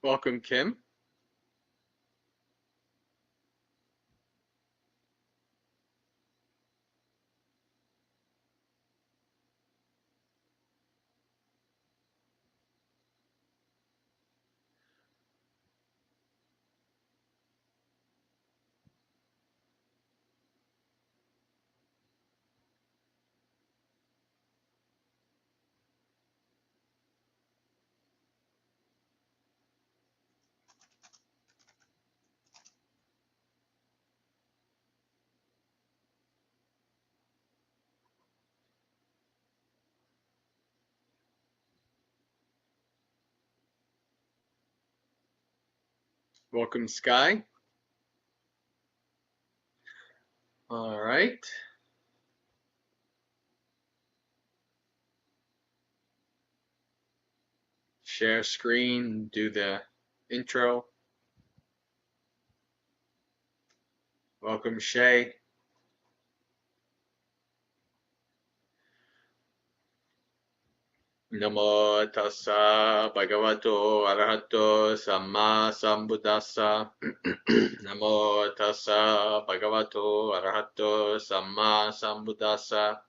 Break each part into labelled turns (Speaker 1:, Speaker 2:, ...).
Speaker 1: Welcome, Kim. Welcome, Sky. All right. Share screen, do the intro. Welcome, Shay. Namo tassa bhagavato arahato samma sambuddhassa. Namo tassa bhagavato arahato samma sambuddhassa.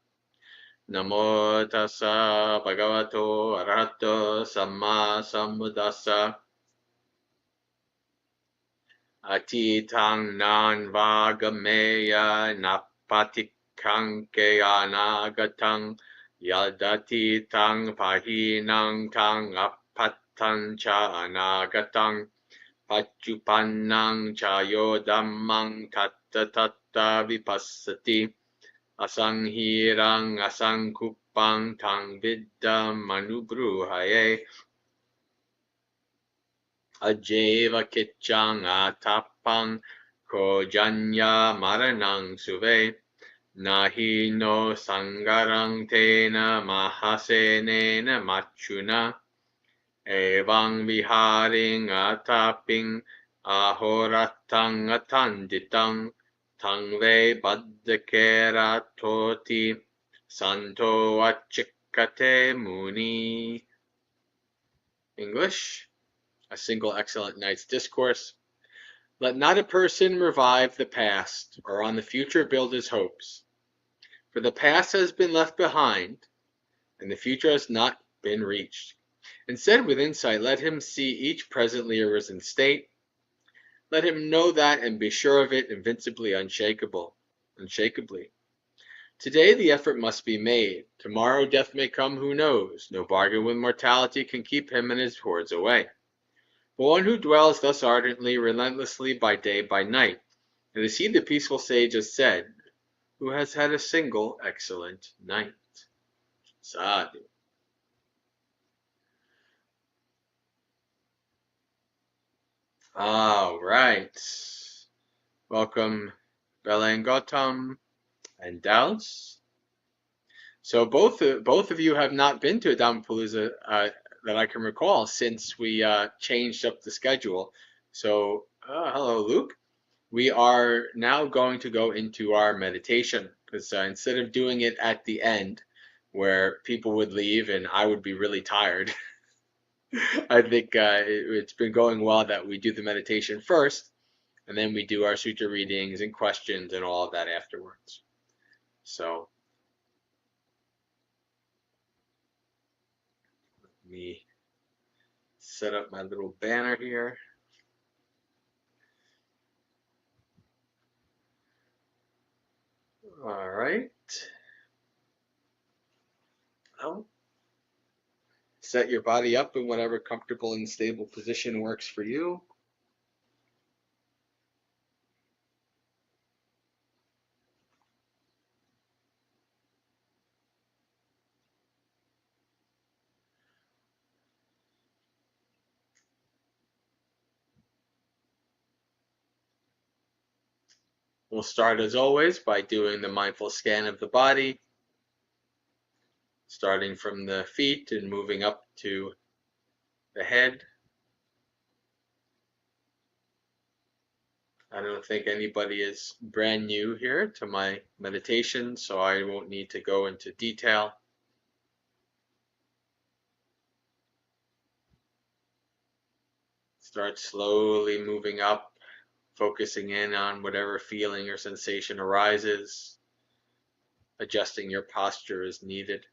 Speaker 1: Namo tassa bhagavato arahato samma sambuddhassa. Atitang nan vagameya napatikang anagatam yadati tang pahinang tang apatang cha anagatam pachupannang chayo dhammang tatta tatta vipassati asanghirang asangkupang tang viddam manubruhaye Ajeva kitchang atapang ko janya maranang suve nahi no sangarang tena mahasenena machuna evang viharing ataping ahoratang atanditang tangve baddhakera toti santo achikate muni. English. A single excellent night's discourse. Let not a person revive the past, or on the future build his hopes. For the past has been left behind, and the future has not been reached. Instead, with insight, let him see each presently arisen state. Let him know that and be sure of it, invincibly unshakably. Today the effort must be made. Tomorrow death may come, who knows? No bargain with mortality can keep him and his hordes away. But one who dwells thus ardently, relentlessly, by day, by night, and as he the peaceful sage has said, who has had a single excellent night. Sadhu. All right. Welcome, Bella and Gautam and Dallas. So both of you have not been to a Dhammapalooza that I can recall since we changed up the schedule. So hello, Luke. We are now going to go into our meditation because instead of doing it at the end where people would leave and I would be really tired, I think it's been going well that we do the meditation first and then we do our sutra readings and questions and all of that afterwards. So let me set up my little banner here. All right. Well, set your body up in whatever comfortable and stable position works for you. We'll start as always by doing the mindful scan of the body, starting from the feet and moving up to the head. I don't think anybody is brand new here to my meditation, so I won't need to go into detail. Start slowly moving up, focusing in on whatever feeling or sensation arises, adjusting your posture as needed.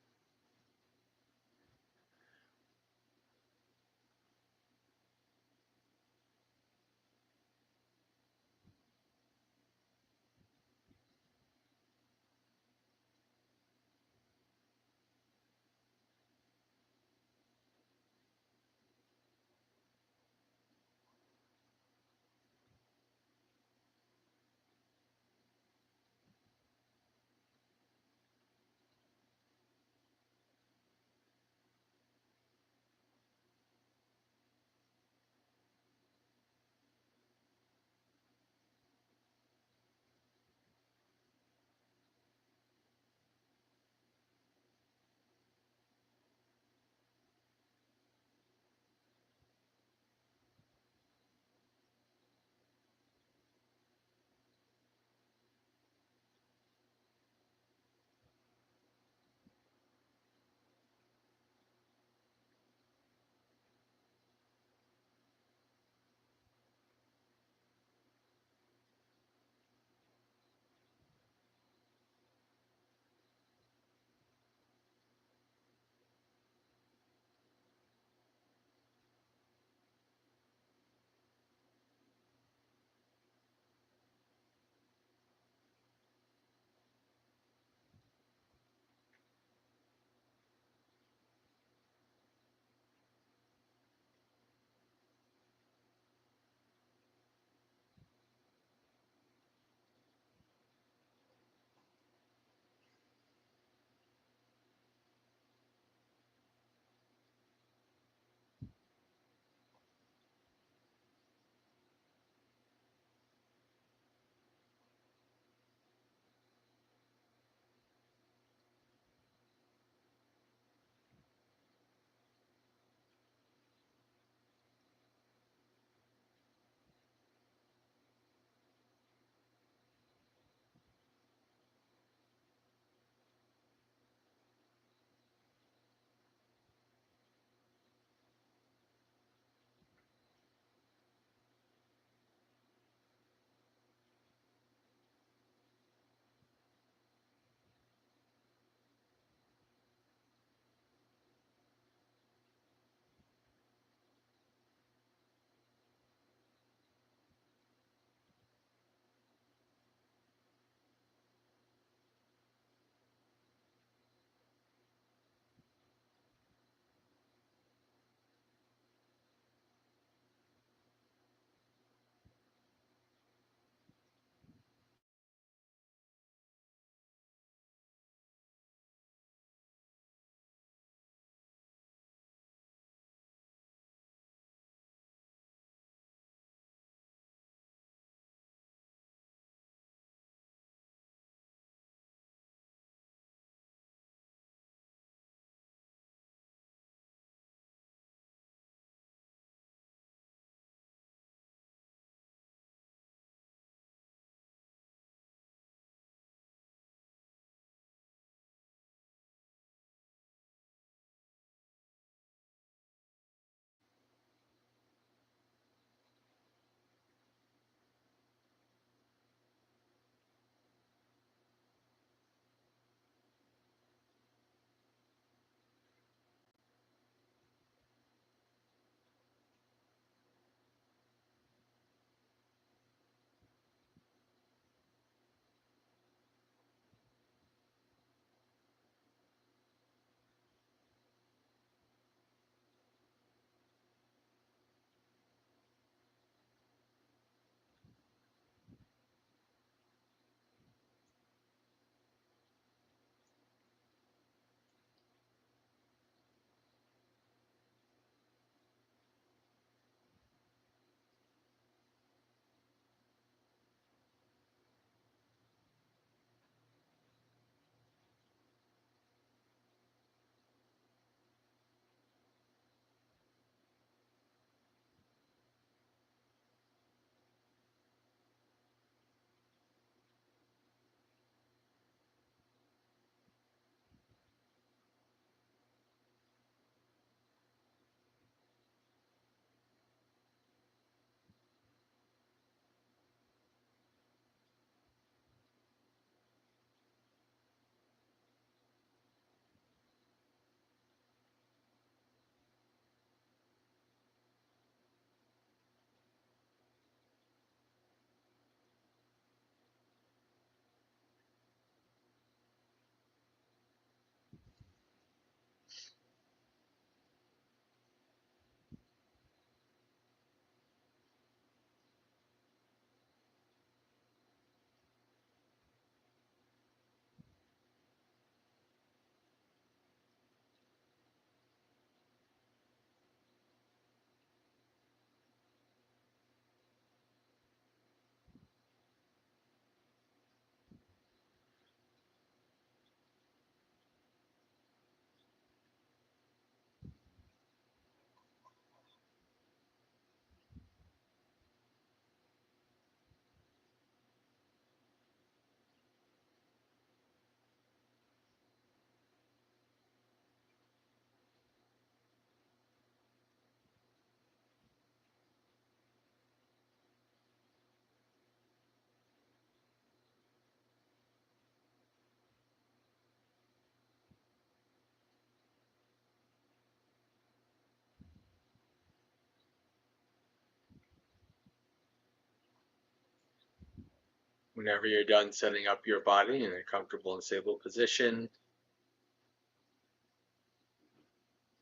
Speaker 1: Whenever you're done setting up your body in a comfortable and stable position,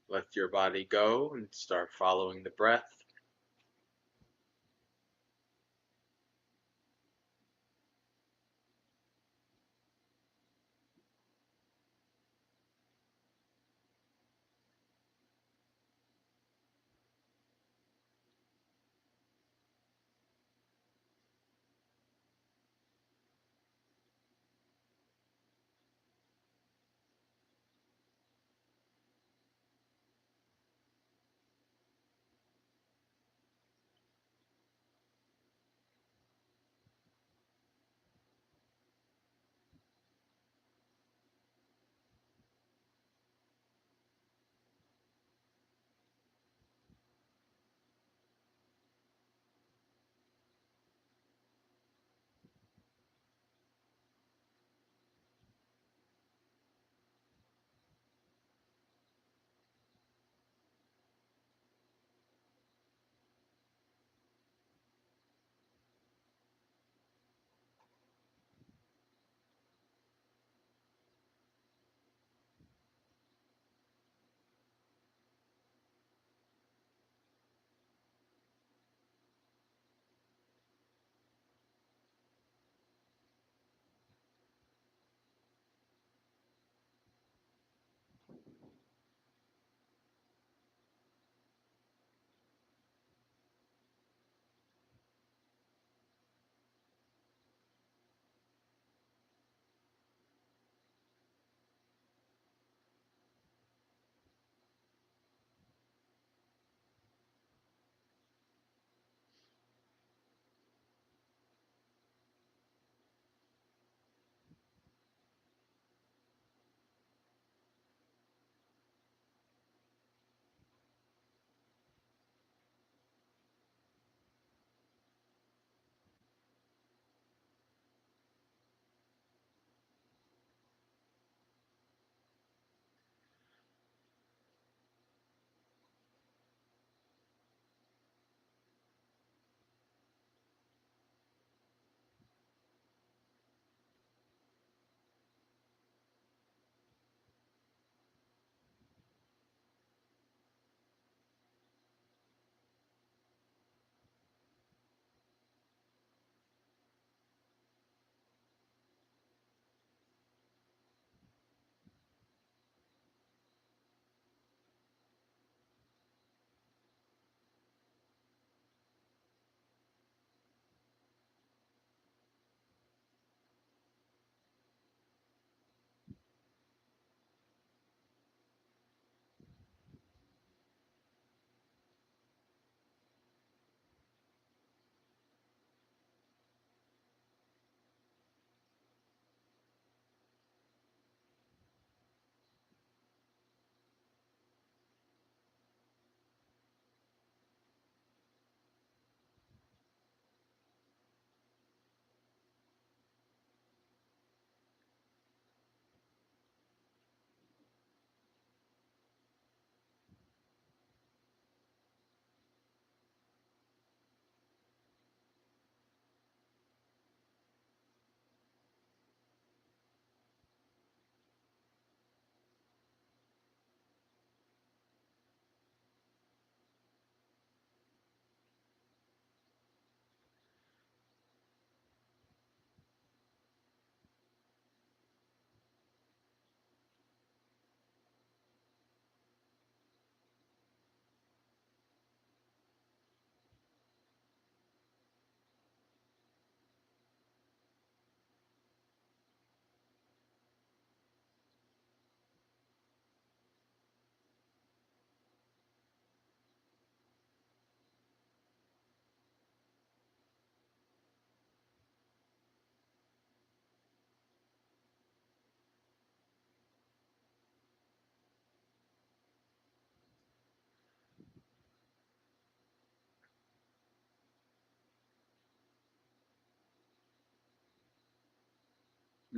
Speaker 1: let your body go and start following the breath.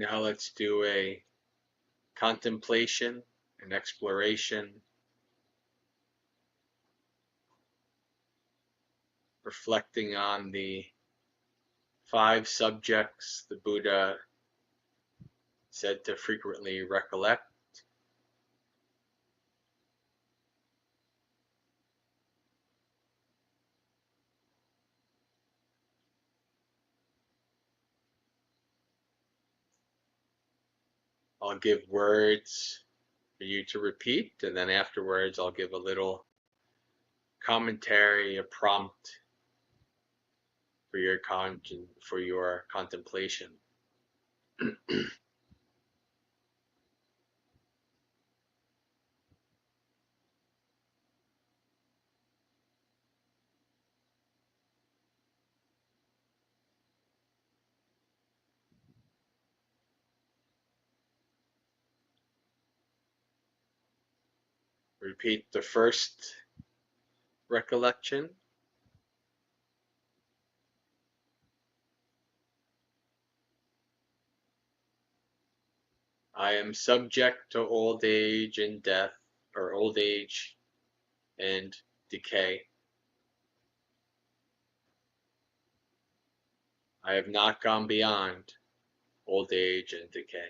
Speaker 1: Now let's do a contemplation and exploration, reflecting on the 5 subjects the Buddha said to frequently recollect. I'll give words for you to repeat, and then afterwards I'll give a little commentary, a prompt for your contemplation. Repeat the first recollection. I am subject to old age and death, or old age and decay. I have not gone beyond old age and decay.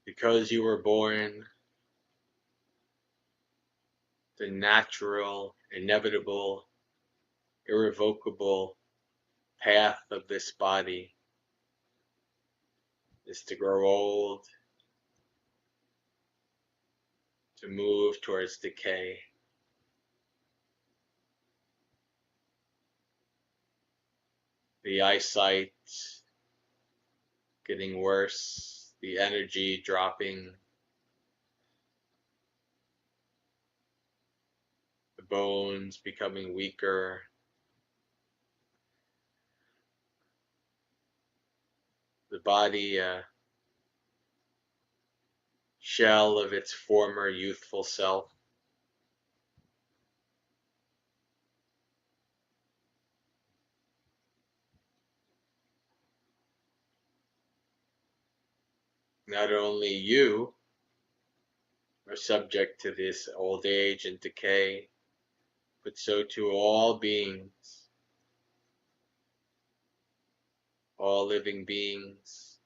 Speaker 1: Because you were born, the natural, inevitable, irrevocable path of this body is to grow old, to move towards decay. The eyesight getting worse, the energy dropping, the bones becoming weaker, the body a shell of its former youthful self. Not only you are subject to this old age and decay, but so too all beings, all living beings,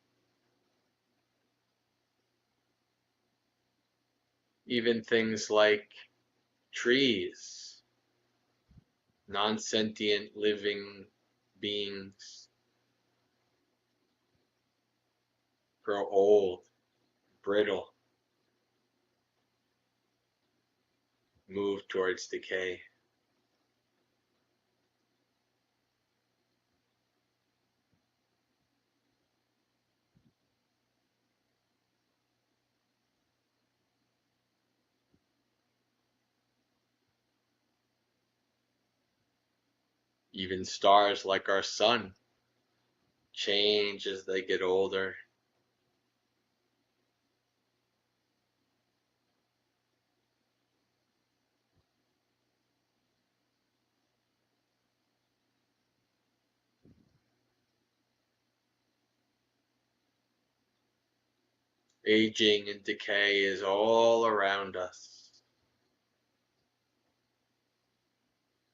Speaker 1: even things like trees, non-sentient living beings, grow old, brittle, move towards decay. Even stars like our sun change as they get older. Aging and decay is all around us.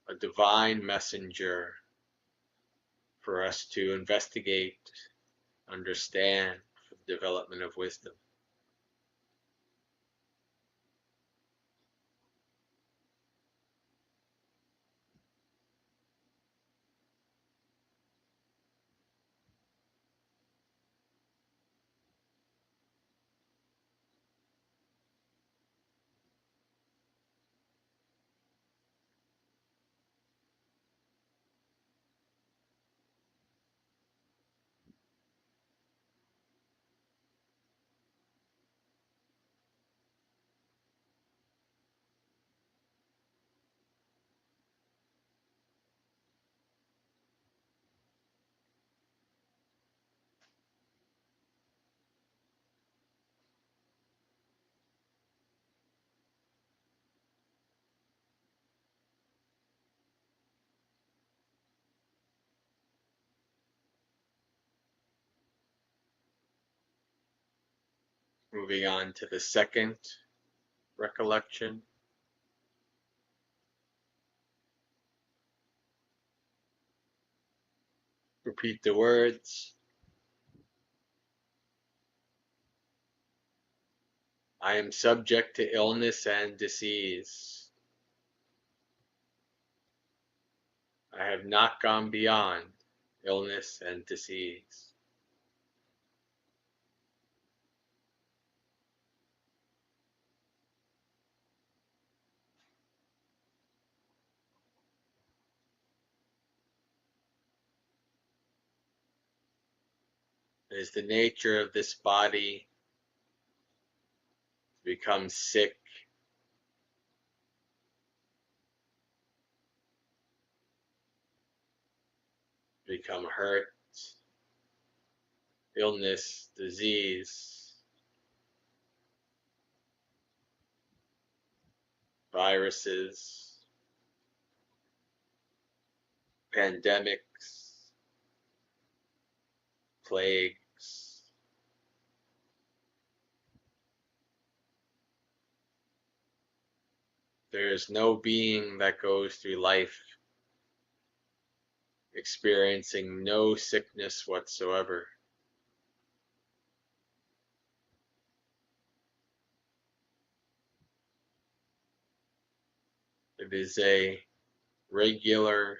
Speaker 1: A divine messenger for us to investigate, understand, for the development of wisdom. Moving on to the second recollection. Repeat the words. I am subject to illness and disease. I have not gone beyond illness and disease. It is the nature of this body to become sick, become hurt, illness, disease, viruses, pandemics, plagues. There is no being that goes through life experiencing no sickness whatsoever. It is a regular,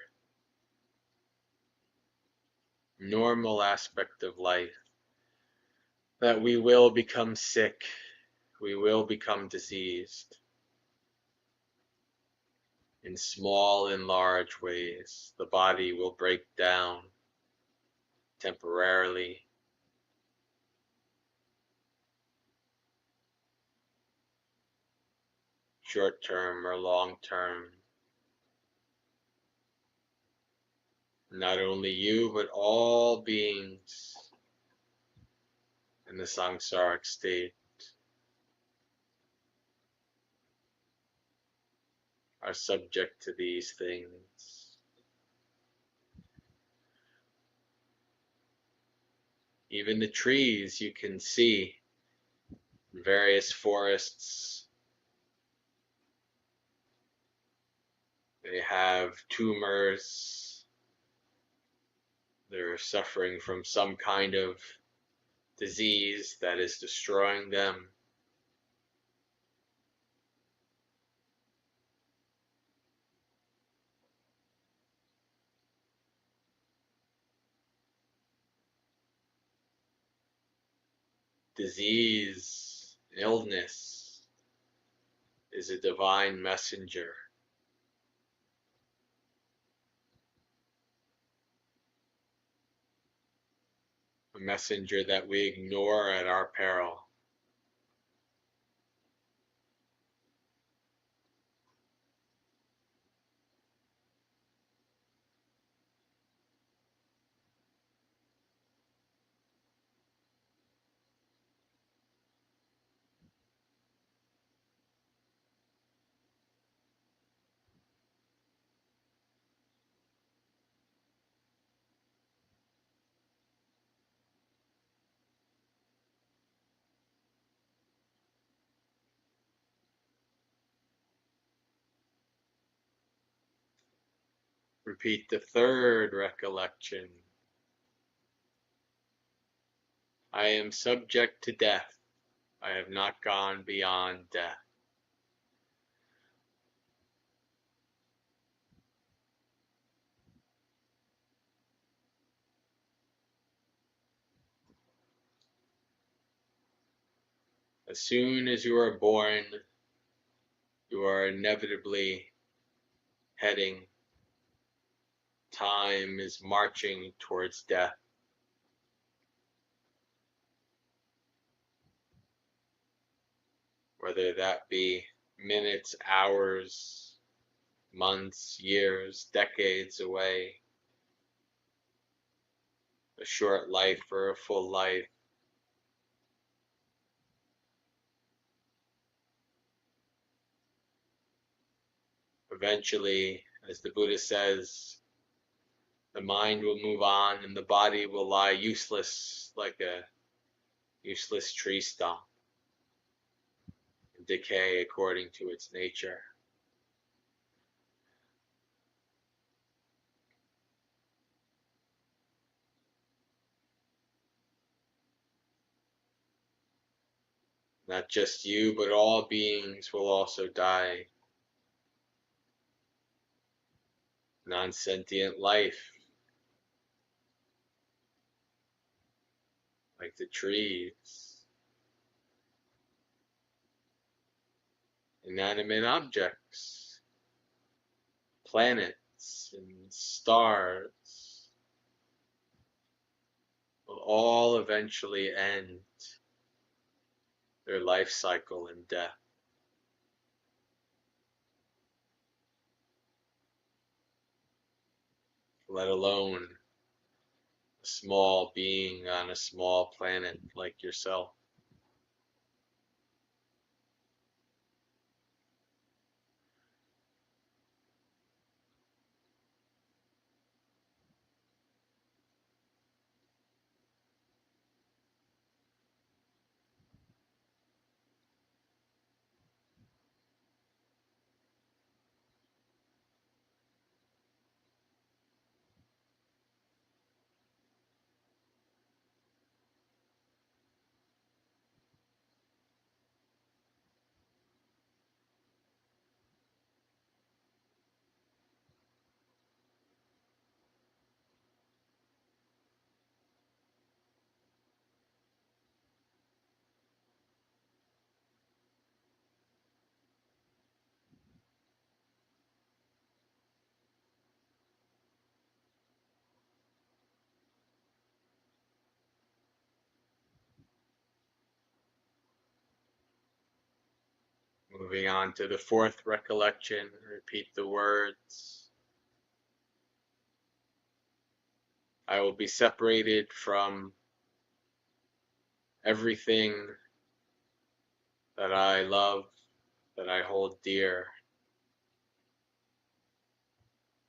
Speaker 1: normal aspect of life that we will become sick, we will become diseased in small and large ways. The body will break down temporarily. Short term or long term. Not only you, but all beings in the samsaric state are subject to these things. Even the trees you can see in various forests, they have tumors, they're suffering from some kind of disease that is destroying them. Disease, illness is a divine messenger. A messenger that we ignore at our peril. Repeat the third recollection. I am subject to death. I have not gone beyond death. As soon as you are born, you are inevitably heading. Time is marching towards death. Whether that be minutes, hours, months, years, decades away, a short life or a full life. Eventually, as the Buddha says, the mind will move on and the body will lie useless like a useless tree stump. decay according to its nature. Not just you, but all beings will also die. Non-sentient life, like the trees, inanimate objects, planets and stars, will all eventually end their life cycle in death. Let alone a small being on a small planet like yourself. Moving on to the fourth recollection, repeat the words. I will be separated from everything that I love, that I hold dear.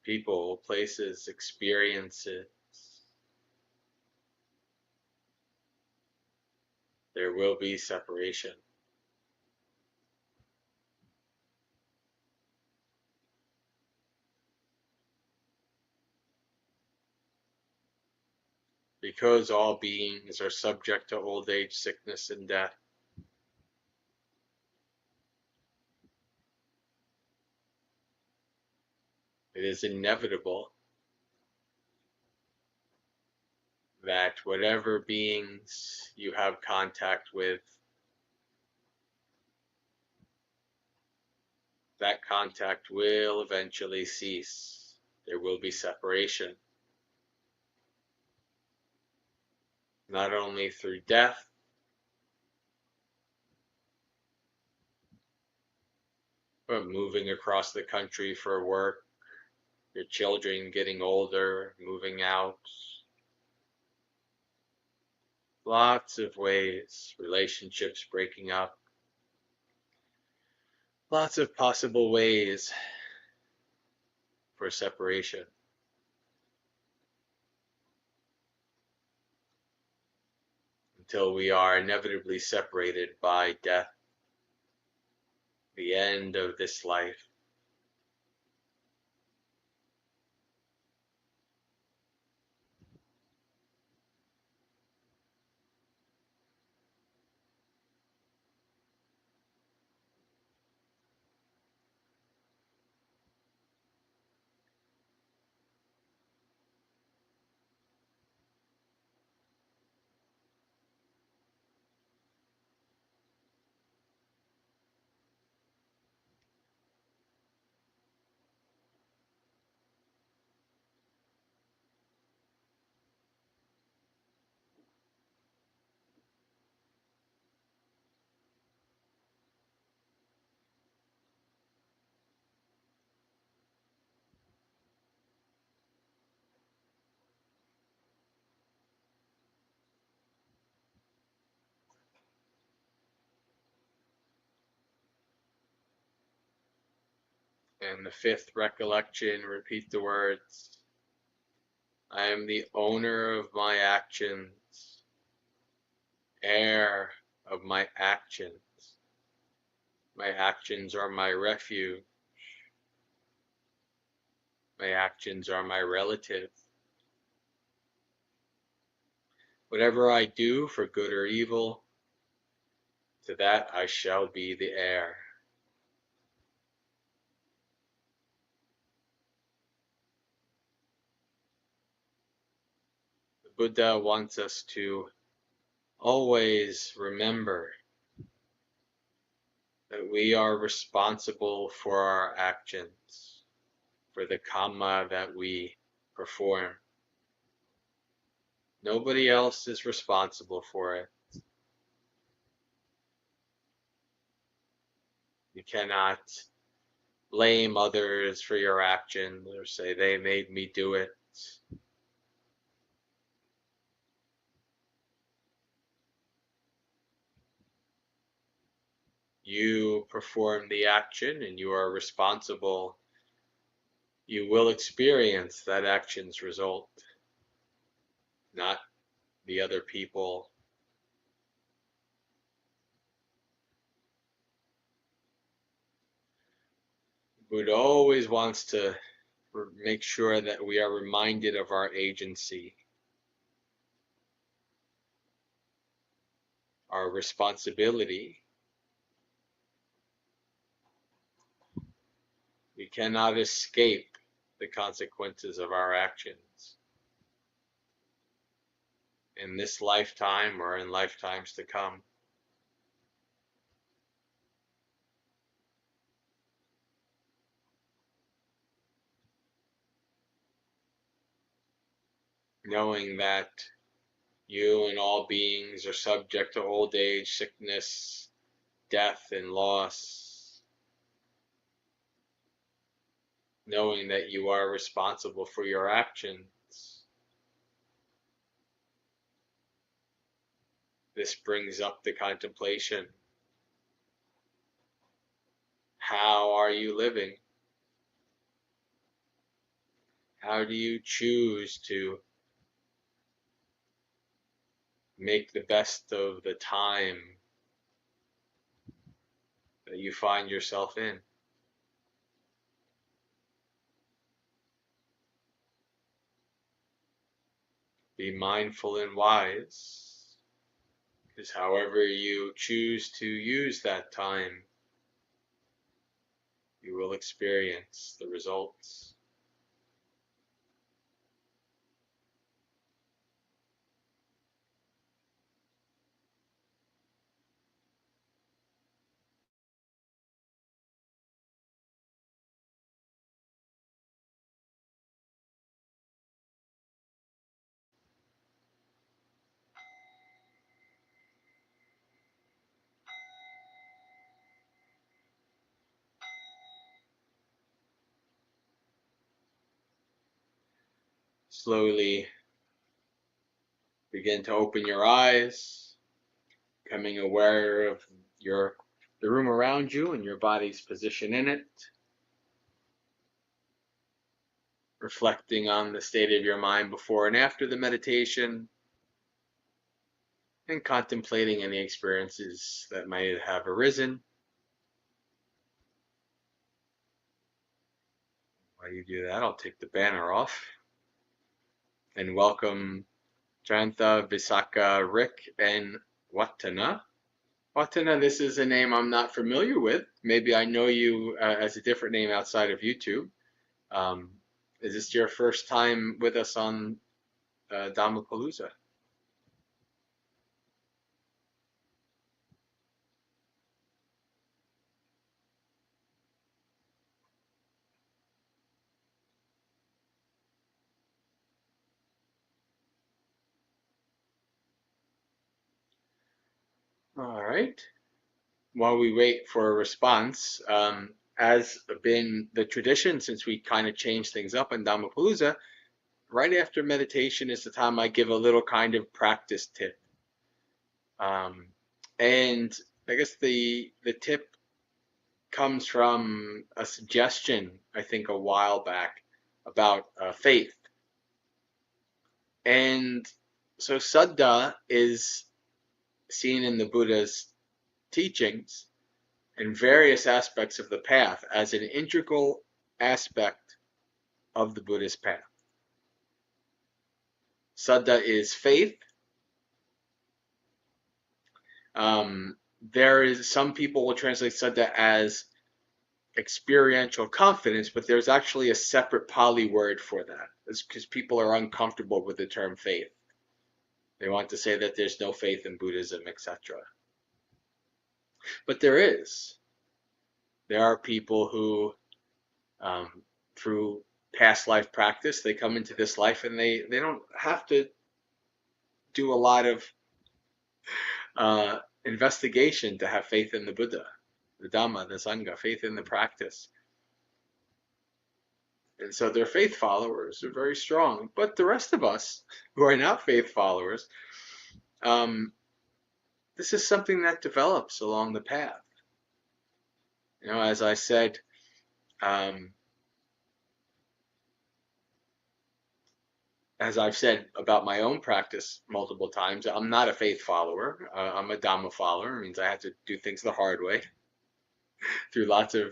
Speaker 1: People, places, experiences. There will be separation. Because all beings are subject to old age, sickness, and death, it is inevitable that whatever beings you have contact with, that contact will eventually cease. There will be separation, not only through death, but moving across the country for work, your children getting older, moving out. Lots of ways, relationships breaking up, lots of possible ways for separation. Until we are inevitably separated by death, the end of this life. And the fifth recollection, repeat the words. I am the owner of my actions, heir of my actions. My actions are my refuge. My actions are my relative. Whatever I do, for good or evil, to that I shall be the heir. The Buddha wants us to always remember that we are responsible for our actions, for the karma that we perform. Nobody else is responsible for it. You cannot blame others for your actions or say they made me do it. You perform the action and you are responsible. You will experience that action's result, not the other people. Buddha always wants to make sure that we are reminded of our agency, our responsibility. We cannot escape the consequences of our actions in this lifetime or in lifetimes to come. Knowing that you and all beings are subject to old age, sickness, death, and loss. Knowing that you are responsible for your actions. This brings up the contemplation. How are you living? How do you choose to make the best of the time that you find yourself in? Be mindful and wise, because however you choose to use that time, you will experience the results. Slowly begin to open your eyes, becoming aware of the room around you and your body's position in it, reflecting on the state of your mind before and after the meditation, and contemplating any experiences that might have arisen. While you do that, I'll take the banner off and welcome Jayantha, Visakha, Rick, and Watana. Watana, this is a name I'm not familiar with. Maybe I know you as a different name outside of YouTube. Um, is this your first time with us on Dhammapalooza? All right. While we wait for a response, as been the tradition since we kind of changed things up in Dhammapalooza, right after meditation is the time I give a little kind of practice tip. Um, and I guess the tip comes from a suggestion, I think, a while back about faith. And so Saddha is seen in the Buddha's teachings in various aspects of the path as an integral aspect of the Buddhist path. Sutta is faith. Some people will translate sutta as experiential confidence, but there's actually a separate Pali word for that. It's because people are uncomfortable with the term faith. They want to say that there's no faith in Buddhism, etc. But there is. There are people who, through past life practice, they come into this life and they don't have to do a lot of investigation to have faith in the Buddha, the Dhamma, the Sangha, faith in the practice. And so their faith followers are very strong. But the rest of us who are not faith followers, this is something that develops along the path. You know, as I said, as I've said about my own practice multiple times, I'm not a faith follower. I'm a Dhamma follower. It means I have to do things the hard way through lots of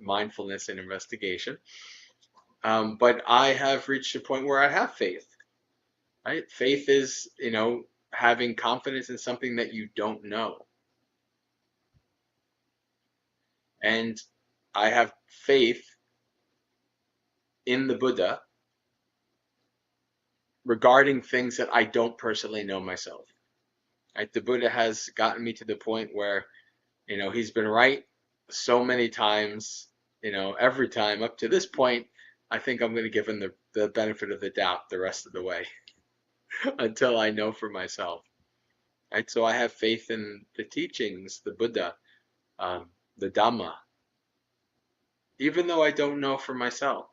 Speaker 1: mindfulness and investigation. But I have reached a point where I have faith. Right? Faith is, you know, having confidence in something that you don't know. And I have faith in the Buddha regarding things that I don't personally know myself. Right? The Buddha has gotten me to the point where, you know, he's been right so many times, you know, every time up to this point, I think I'm going to give him the benefit of the doubt the rest of the way until I know for myself. Right? So I have faith in the teachings, the Buddha, the Dhamma, even though I don't know for myself.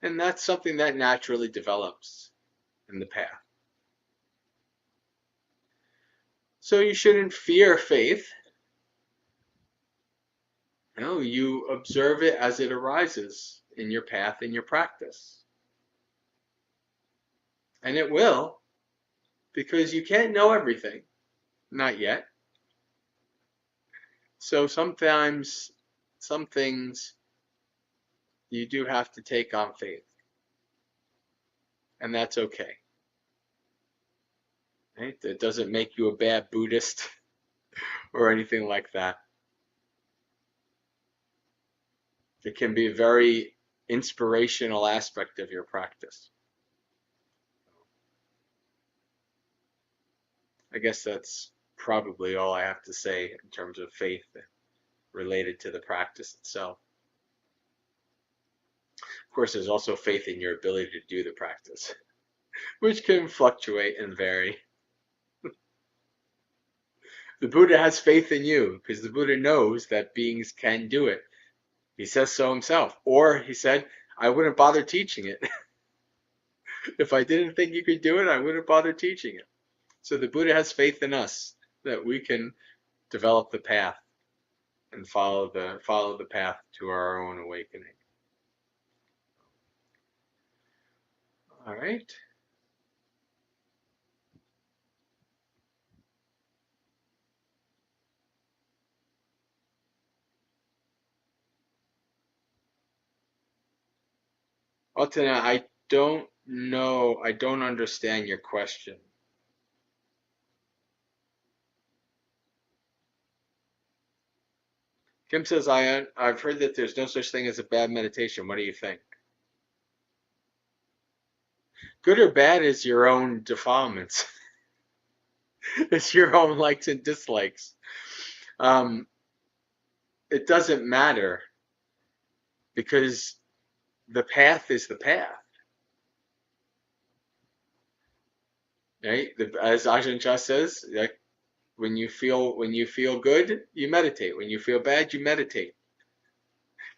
Speaker 1: And that's something that naturally develops in the path. So you shouldn't fear faith. No, you observe it as it arises in your path, in your practice. And it will, because you can't know everything. Not yet. So sometimes, some things you do have to take on faith. And that's okay. Right? It doesn't make you a bad Buddhist or anything like that. It can be a very inspirational aspect of your practice. I guess that's probably all I have to say in terms of faith related to the practice itself. Of course, there's also faith in your ability to do the practice, which can fluctuate and vary. The Buddha has faith in you because the Buddha knows that beings can do it. He says so himself. Or he said, I wouldn't bother teaching it. If I didn't think you could do it, I wouldn't bother teaching it. So the Buddha has faith in us that we can develop the path and follow the path to our own awakening. All right. Altena, I don't know. I don't understand your question. Kim says, I've heard that there's no such thing as a bad meditation. What do you think? Good or bad is your own defilements. It's your own likes and dislikes. It doesn't matter because the path is the path. Right? As Ajahn Chah says, like, when you feel good, you meditate. When you feel bad, you meditate.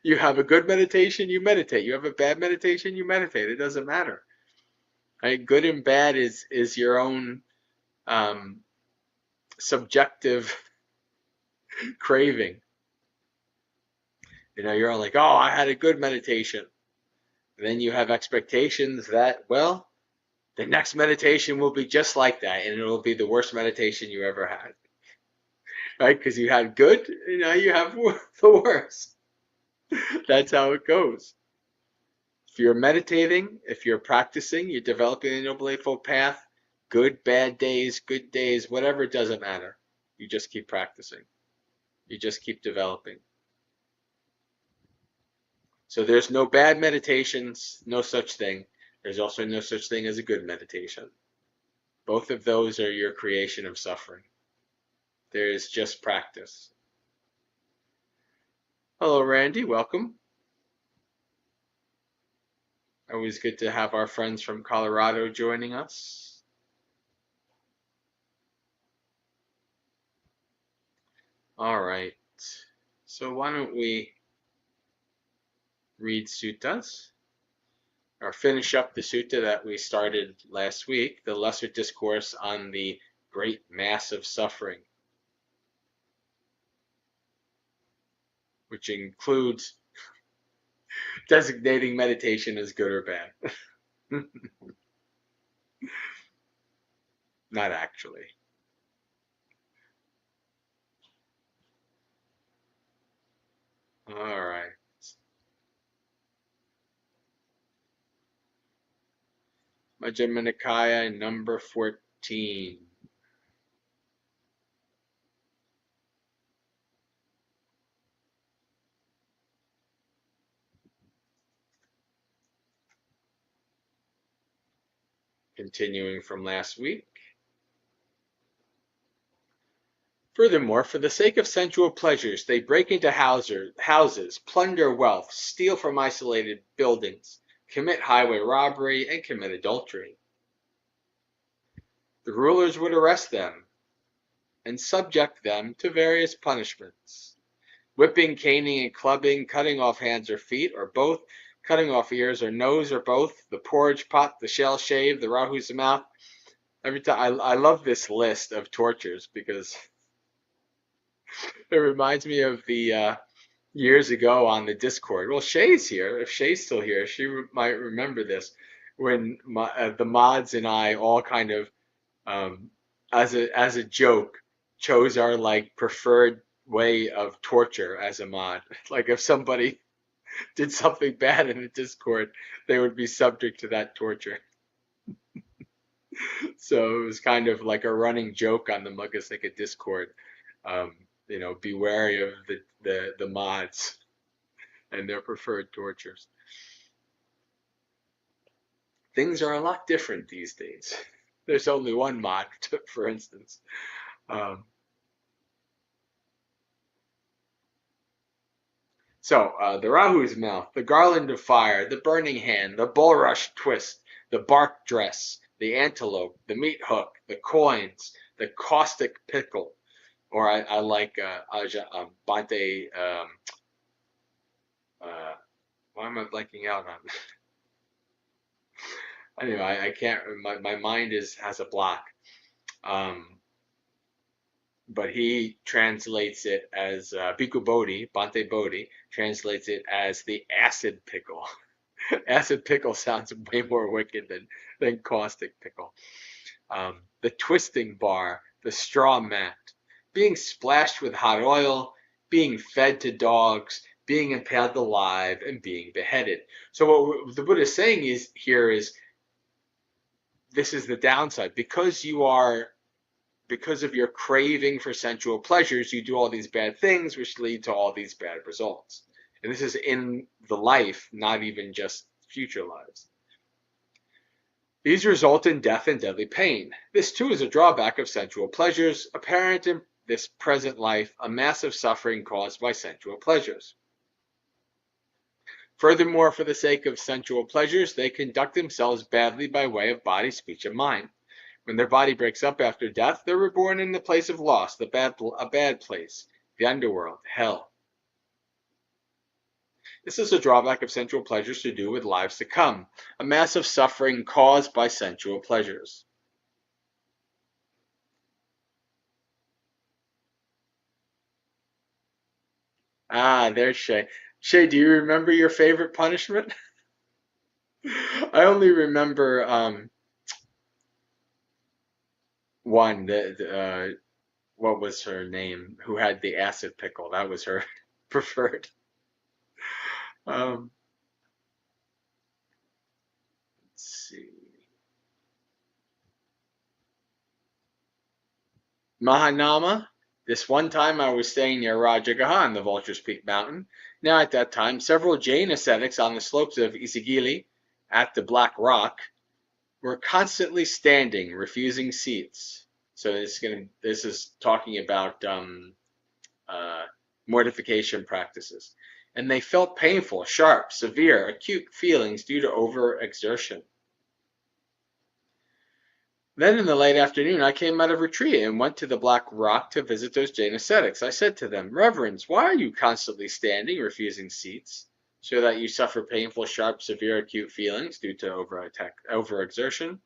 Speaker 1: You have a good meditation, you meditate. You have a bad meditation, you meditate. It doesn't matter. Right? Good and bad is your own subjective craving. You know, you're like, oh, I had a good meditation. And then you have expectations that, well, The next meditation will be just like that, and it will be the worst meditation you ever had, right? Because you had good, and now you have the worst. That's how it goes. If you're meditating, if you're practicing, you're developing the Noble Eightfold Path, good days, whatever, it doesn't matter. You just keep practicing. You just keep developing. So there's no bad meditations, no such thing. There's also no such thing as a good meditation. Both of those are your creation of suffering. There is just practice. Hello, Randy. Welcome. Always good to have our friends from Colorado joining us. All right. So why don't we read suttas, or finish up the sutta that we started last week, the Lesser Discourse on the Great Mass of Suffering, which includes designating meditation as good or bad. Not actually. All right. Majjhima Nikaya number 14. Continuing from last week. Furthermore, for the sake of sensual pleasures, they break into houses, plunder wealth, steal from isolated buildings, commit highway robbery, and commit adultery. The rulers would arrest them and subject them to various punishments: whipping, caning, and clubbing, cutting off hands or feet, or both, cutting off ears or nose, or both, the porridge pot, the shell shave, the Rahu's mouth. Every time I love this list of tortures because it reminds me of the years ago on the Discord. Well, Shay's here. If Shay's still here, she might remember this when the mods and I all kind of, um, as a joke, chose our like preferred way of torture as a mod. Like if somebody did something bad in the Discord, they would be subject to that torture. So it was kind of like a running joke on the Muggaseka Discord. Um, be wary of the mods and their preferred tortures. Things are a lot different these days. There's only one mod, for instance. Um, the Rahu's mouth, the garland of fire, the burning hand, the bulrush twist, the bark dress, the antelope, the meat hook, the coins, the caustic pickle, or I like Bante. Why am I blanking out on? Anyway, I can't. My mind has a block. Um, but he translates it as Bhikkhu Bodhi, Bante Bodhi, translates it as the acid pickle. Acid pickle sounds way more wicked than caustic pickle. The twisting bar, the straw mat, being splashed with hot oil, being fed to dogs, being impaled alive, and being beheaded. So what the Buddha is saying is this is the downside. Because of your craving for sensual pleasures, you do all these bad things, which lead to all these bad results. And this is in the life, not even just future lives. These result in death and deadly pain. This too is a drawback of sensual pleasures, apparent in this present life, a massive suffering caused by sensual pleasures. Furthermore, for the sake of sensual pleasures, they conduct themselves badly by way of body, speech, and mind. When their body breaks up after death, they're reborn in the place of loss, a bad place, the underworld, hell. This is a drawback of sensual pleasures to do with lives to come, a massive suffering caused by sensual pleasures. There's Shay. Shay, do you remember your favorite punishment? I only remember one, what was her name, who had the acid pickle. That was her preferred. Um, let's see. Mahanama. This one time I was staying near Rajagaha on the Vulture's Peak Mountain. Now at that time, several Jain ascetics on the slopes of Isagili at the Black Rock were constantly standing, refusing seats. So this is talking about uh, mortification practices. And they felt painful, sharp, severe, acute feelings due to overexertion. Then in the late afternoon I came out of retreat and went to the Black Rock to visit those Jain ascetics. I said to them, Reverends, why are you constantly standing, refusing seats, so that you suffer painful, sharp, severe, acute feelings due to overexertion?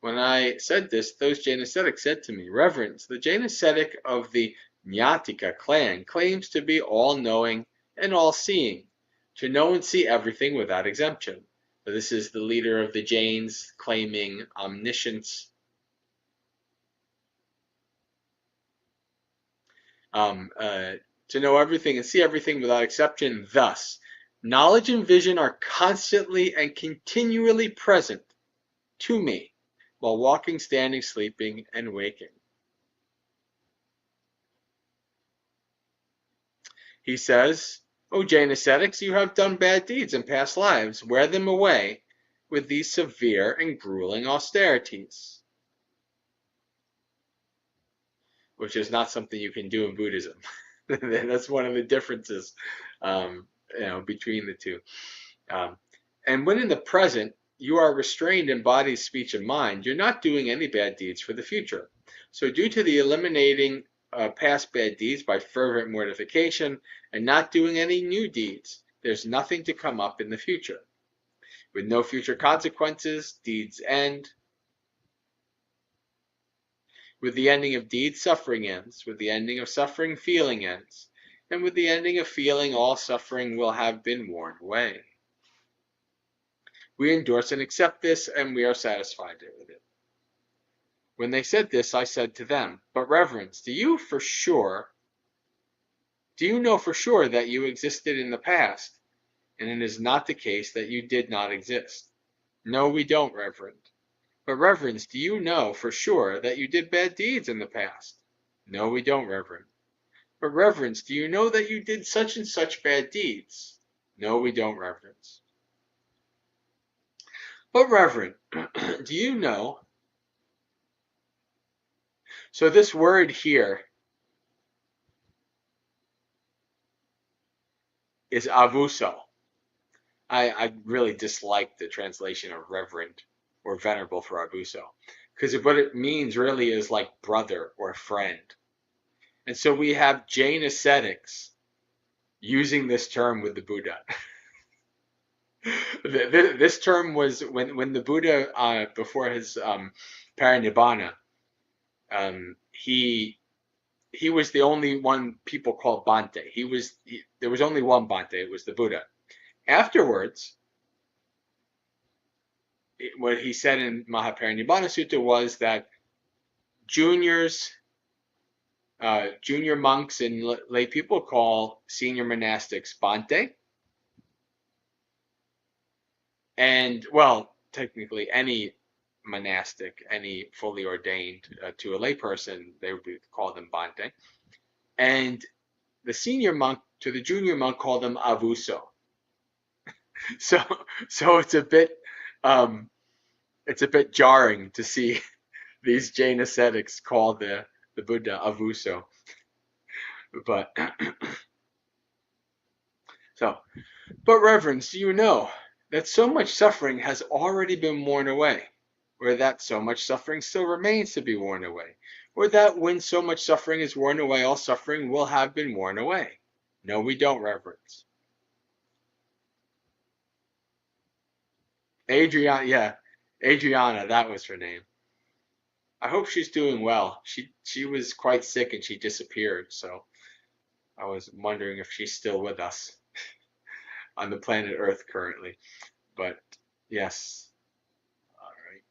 Speaker 1: When I said this, those Jain ascetics said to me, Reverends, the Jain ascetic of the Jnatika clan claims to be all-knowing and all-seeing, to know and see everything without exemption. So this is the leader of the Jains claiming omniscience. To know everything and see everything without exception. Thus, knowledge and vision are constantly and continually present to me while walking, standing, sleeping, and waking. He says, O Jain ascetics, you have done bad deeds in past lives. Wear them away with these severe and grueling austerities, which is not something you can do in Buddhism. That's one of the differences, between the two. And when in the present you are restrained in body, speech, and mind, you're not doing any bad deeds for the future. So due to the eliminating past bad deeds by fervent mortification and not doing any new deeds, there's nothing to come up in the future. With no future consequences, deeds end. With the ending of deeds, suffering ends. With the ending of suffering, feeling ends. And with the ending of feeling, all suffering will have been worn away. We endorse and accept this, and we are satisfied with it. When they said this, I said to them, But Reverends, do you know for sure that you existed in the past, and it is not the case that you did not exist? No, we don't, Reverend. But Reverends, do you know for sure that you did bad deeds in the past? No, we don't, Reverend. But Reverends, do you know that you did such and such bad deeds? No, we don't, Reverends. But Reverend, do you know? So this word here is avuso. I really dislike the translation of reverend or venerable for avuso, because what it means really is like brother or friend. And so we have Jain ascetics using this term with the Buddha. This term was when the Buddha, before his parinibbana, he was the only one people called Bhante. There was only one Bhante. It was the Buddha. Afterwards, what he said in Mahaparinibbana Sutta was that junior monks and lay people call senior monastics Bhante. And, well, technically any monastic, any fully ordained to a layperson, they would call them Bhante. And the senior monk to the junior monk called them Avuso. So it's a bit jarring to see these Jain ascetics call the Buddha Avuso. But but Reverends, do you know that so much suffering has already been worn away, or that so much suffering still remains to be worn away, or that when so much suffering is worn away, all suffering will have been worn away? No, we don't, Reverends. Adriana, that was her name. I hope she's doing well. She was quite sick and she disappeared, so I was wondering if she's still with us on the planet Earth currently. But yes, all right.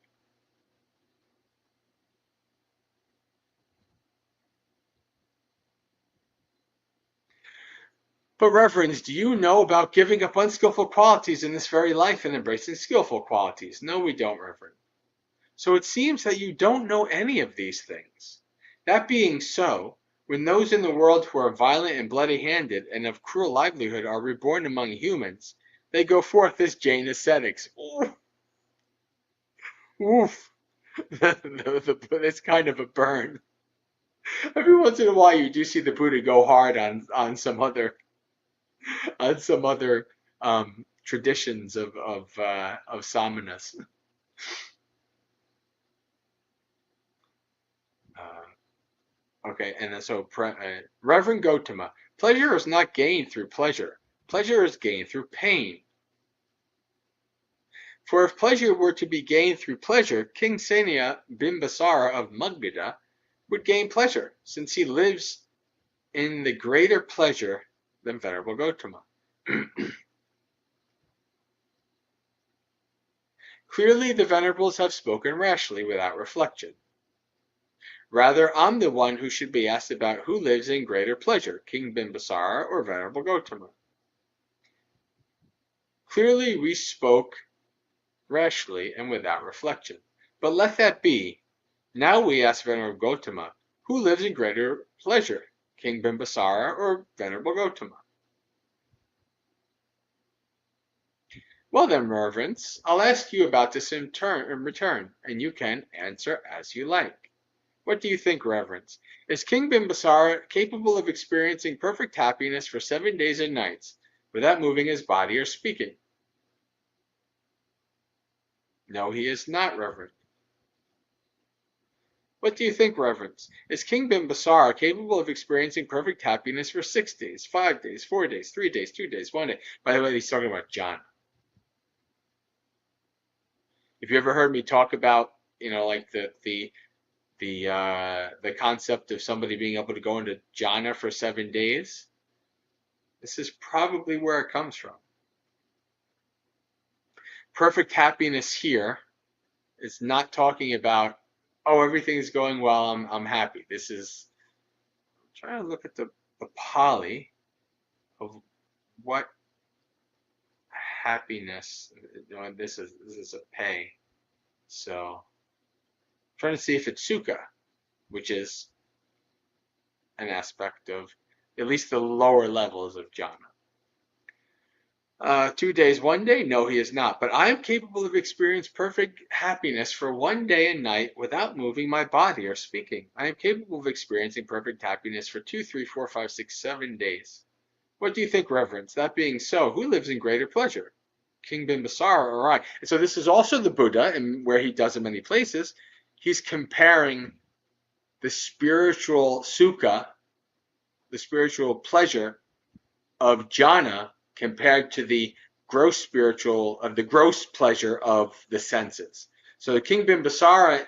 Speaker 1: But reverends, do you know about giving up unskillful qualities in this very life and embracing skillful qualities? No, we don't, reverend. So it seems that you don't know any of these things. That being so, when those in the world who are violent and bloody-handed and of cruel livelihood are reborn among humans, they go forth as Jain ascetics. Oof! It's kind of a burn. Every once in a while, you do see the Buddha go hard on some other traditions of samanas. Okay, and so Reverend Gotama, pleasure is not gained through pleasure. Pleasure is gained through pain. For if pleasure were to be gained through pleasure, King Senya Bimbasara of Magadha would gain pleasure, since he lives in the greater pleasure than Venerable Gotama. Clearly the Venerables have spoken rashly without reflection. Rather, I'm the one who should be asked about who lives in greater pleasure, King Bimbasara or Venerable Gotama. Clearly we spoke rashly and without reflection. But let that be. Now we ask Venerable Gotama, who lives in greater pleasure, King Bimbasara or Venerable Gotama? Well then, reverence, I'll ask you about this in return, and you can answer as you like. What do you think, reverence? Is King Bimbasara capable of experiencing perfect happiness for 7 days and nights without moving his body or speaking? No, he is not, reverend. What do you think, reverence? Is King Bimbasara capable of experiencing perfect happiness for 6 days, 5 days, 4 days, 3 days, 2 days, 1 day? By the way, he's talking about jhana. If you ever heard me talk about, like the concept of somebody being able to go into jhana for 7 days, this is probably where it comes from. Perfect happiness here is not talking about, oh, everything's going well, I'm happy. This is, I'm trying to look at the Pali of what happiness, this is a pay. So I'm trying to see if it's sukha, which is an aspect of at least the lower levels of jhana. 2 days, 1 day? No, he is not. But I am capable of experiencing perfect happiness for 1 day and night without moving my body or speaking. I am capable of experiencing perfect happiness for 2, 3, 4, 5, 6, 7 days. What do you think, reverence? That being so, who lives in greater pleasure? King Bimbasara or I? And so this is also the Buddha, and where he does in many places, he's comparing the spiritual sukha, the spiritual pleasure of jhana compared to the gross pleasure of the senses. So the King Bimbasara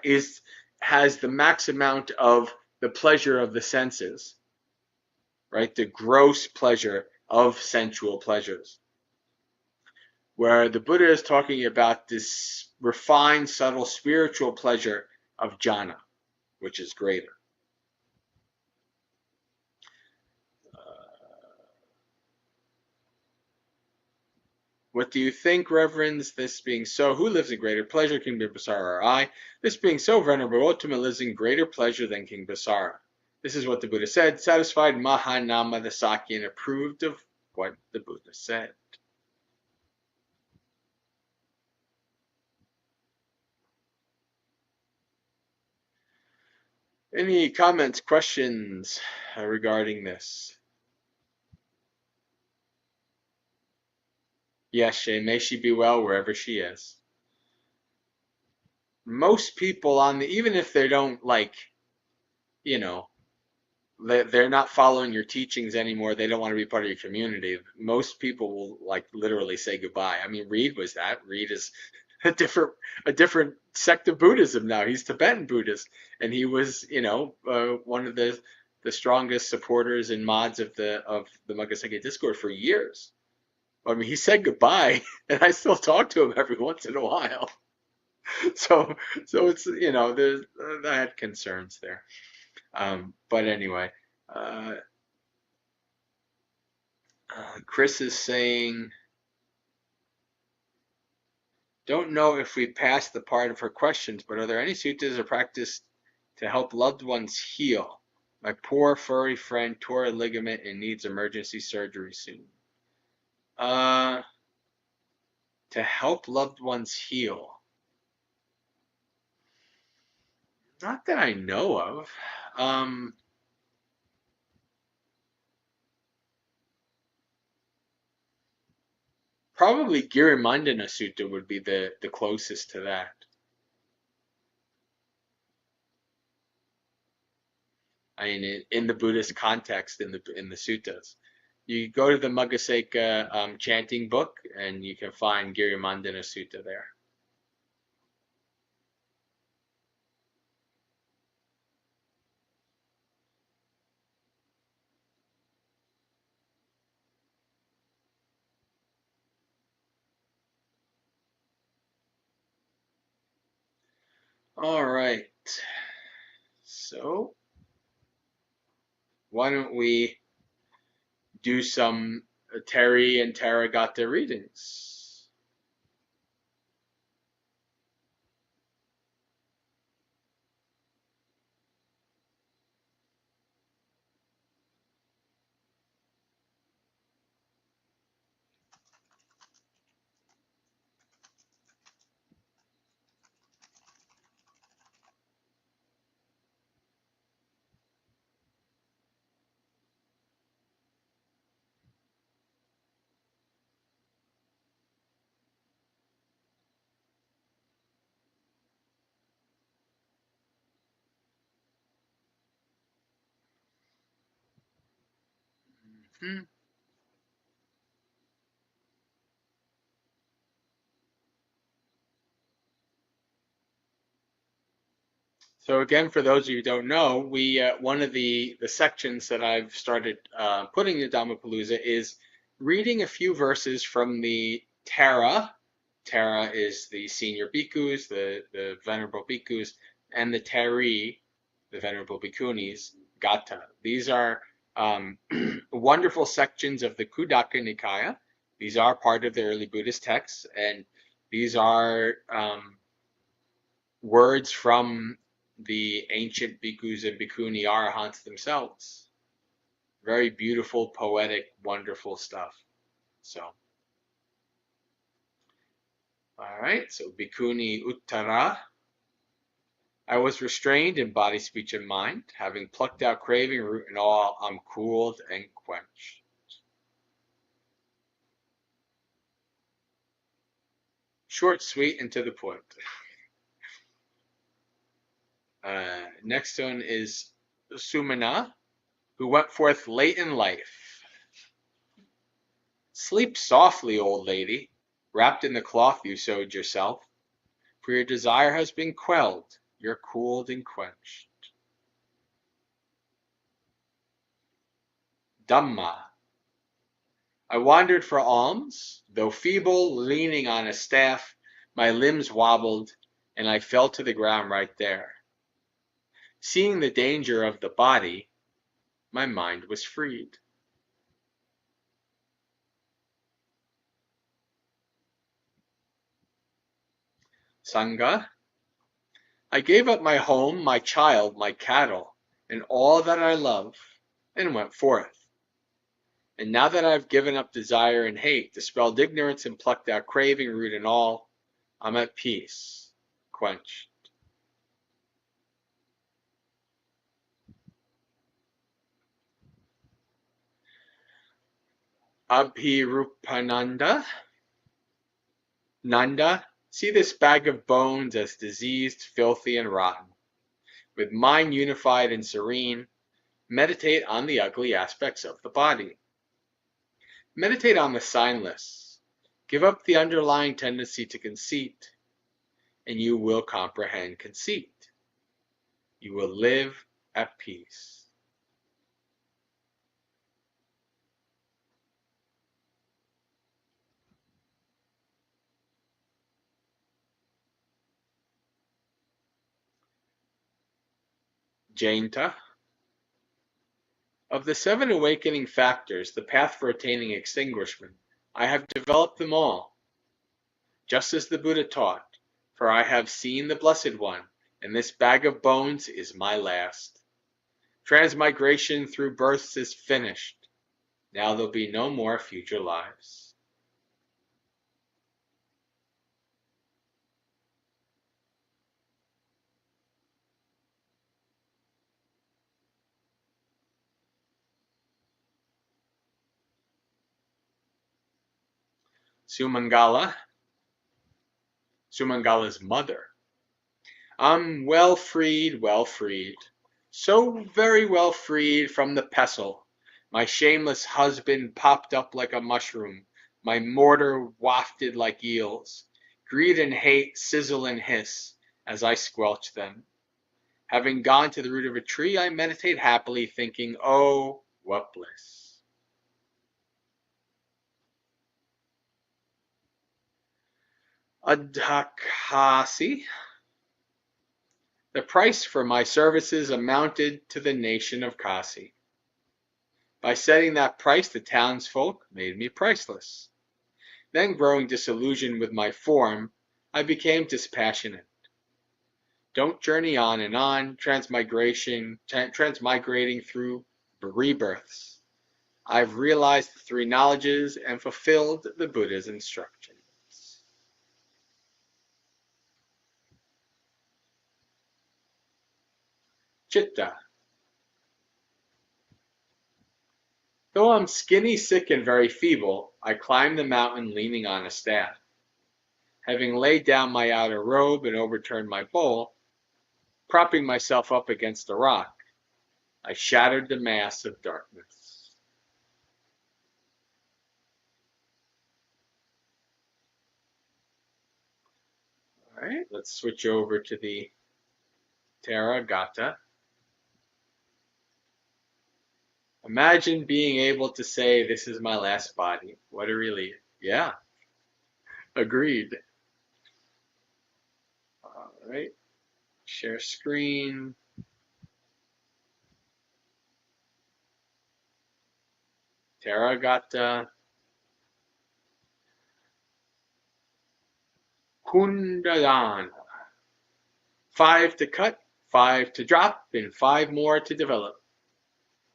Speaker 1: has the max amount of the pleasure of the senses, right? The gross pleasure of sensual pleasures. Where the Buddha is talking about this refined, subtle, spiritual pleasure of jhana, which is greater. What do you think, reverends? This being so, who lives in greater pleasure, King Bimbasara or I? This being so, Venerable Gotama lives in greater pleasure than King Bimbasara. This is what the Buddha said, satisfied Mahanama the Sakyan approved of what the Buddha said. Any comments, questions regarding this? Yes, may she be well wherever she is. Most people even if they don't they're not following your teachings anymore, they don't want to be part of your community, most people will literally say goodbye. I mean, Reed was that. Reed is a different sect of Buddhism now. He's Tibetan Buddhist, and he was one of the strongest supporters and mods of the Magga Discord for years. I mean, he said goodbye, and I still talk to him every once in a while. So it's there's I had concerns there. But anyway, Chris is saying, don't know if we passed the part of her questions, but are there any suttas or practice to help loved ones heal? My poor furry friend tore a ligament and needs emergency surgery soon. Uh, to help loved ones heal. Not that I know of. Um, Probably Girumandana Sutta would be the closest to that. I mean, in the Buddhist context, in the suttas, you go to the Maggaseka chanting book, and you can find Girumandana Sutta there. All right. So why don't we do some Terry and Taragata readings? Hmm. So again, for those of you who don't know, we one of the sections that I've started putting in Dhammapalooza is reading a few verses from the Tara. Tara is the senior bhikkhus, the venerable bhikkhus, and the Tari, the venerable bhikkhunis, Gata. These are wonderful sections of the Khuddaka Nikaya. These are part of the early Buddhist texts, and these are words from the ancient bhikkhus and bhikkhuni arahants themselves. Very beautiful, poetic, wonderful stuff. So, all right. So, bhikkhuni uttara. I was restrained in body, speech, and mind, having plucked out craving, root, and all. I'm cooled and quenched. Short, sweet, and to the point. Next one is Sumana, who went forth late in life. Sleep softly, old lady, wrapped in the cloth you sewed yourself, for your desire has been quelled, you're cooled and quenched. Dhamma. I wandered for alms, though feeble, leaning on a staff, my limbs wobbled, and I fell to the ground right there. Seeing the danger of the body, my mind was freed. Sangha. I gave up my home, my child, my cattle, and all that I love, and went forth. And now that I've given up desire and hate, dispelled ignorance and plucked out craving, root and all, I'm at peace, quenched. Abhirupananda, Nanda, see this bag of bones as diseased, filthy, and rotten. With mind unified and serene, meditate on the ugly aspects of the body. Meditate on the signless. Give up the underlying tendency to conceit, and you will comprehend conceit. You will live at peace. Jainta. Of the 7 awakening factors, the path for attaining extinguishment, I have developed them all, just as the Buddha taught, for I have seen the Blessed One, and this bag of bones is my last. Transmigration through births is finished. Now there'll be no more future lives. Sumangala's mother. I'm well freed, so very well freed from the pestle. My shameless husband popped up like a mushroom, my mortar wafted like eels. Greed and hate sizzle and hiss as I squelch them. Having gone to the root of a tree, I meditate happily, thinking, oh, what bliss. Adhakasi. The price for my services amounted to the nation of Kasi. By setting that price, the townsfolk made me priceless. Then, growing disillusioned with my form, I became dispassionate. Don't journey on and on, transmigrating through rebirths. I've realized the 3 knowledges and fulfilled the Buddha's instructions. Chitta. Though I'm skinny, sick, and very feeble, I climb the mountain leaning on a staff. Having laid down my outer robe and overturned my bowl, propping myself up against a rock, I shattered the mass of darkness. All right, let's switch over to the Tathagata. Imagine being able to say, this is my last body. What a relief. Yeah, agreed. All right, share screen. Tathagata. Kundalana. 5 to cut, 5 to drop, and 5 more to develop.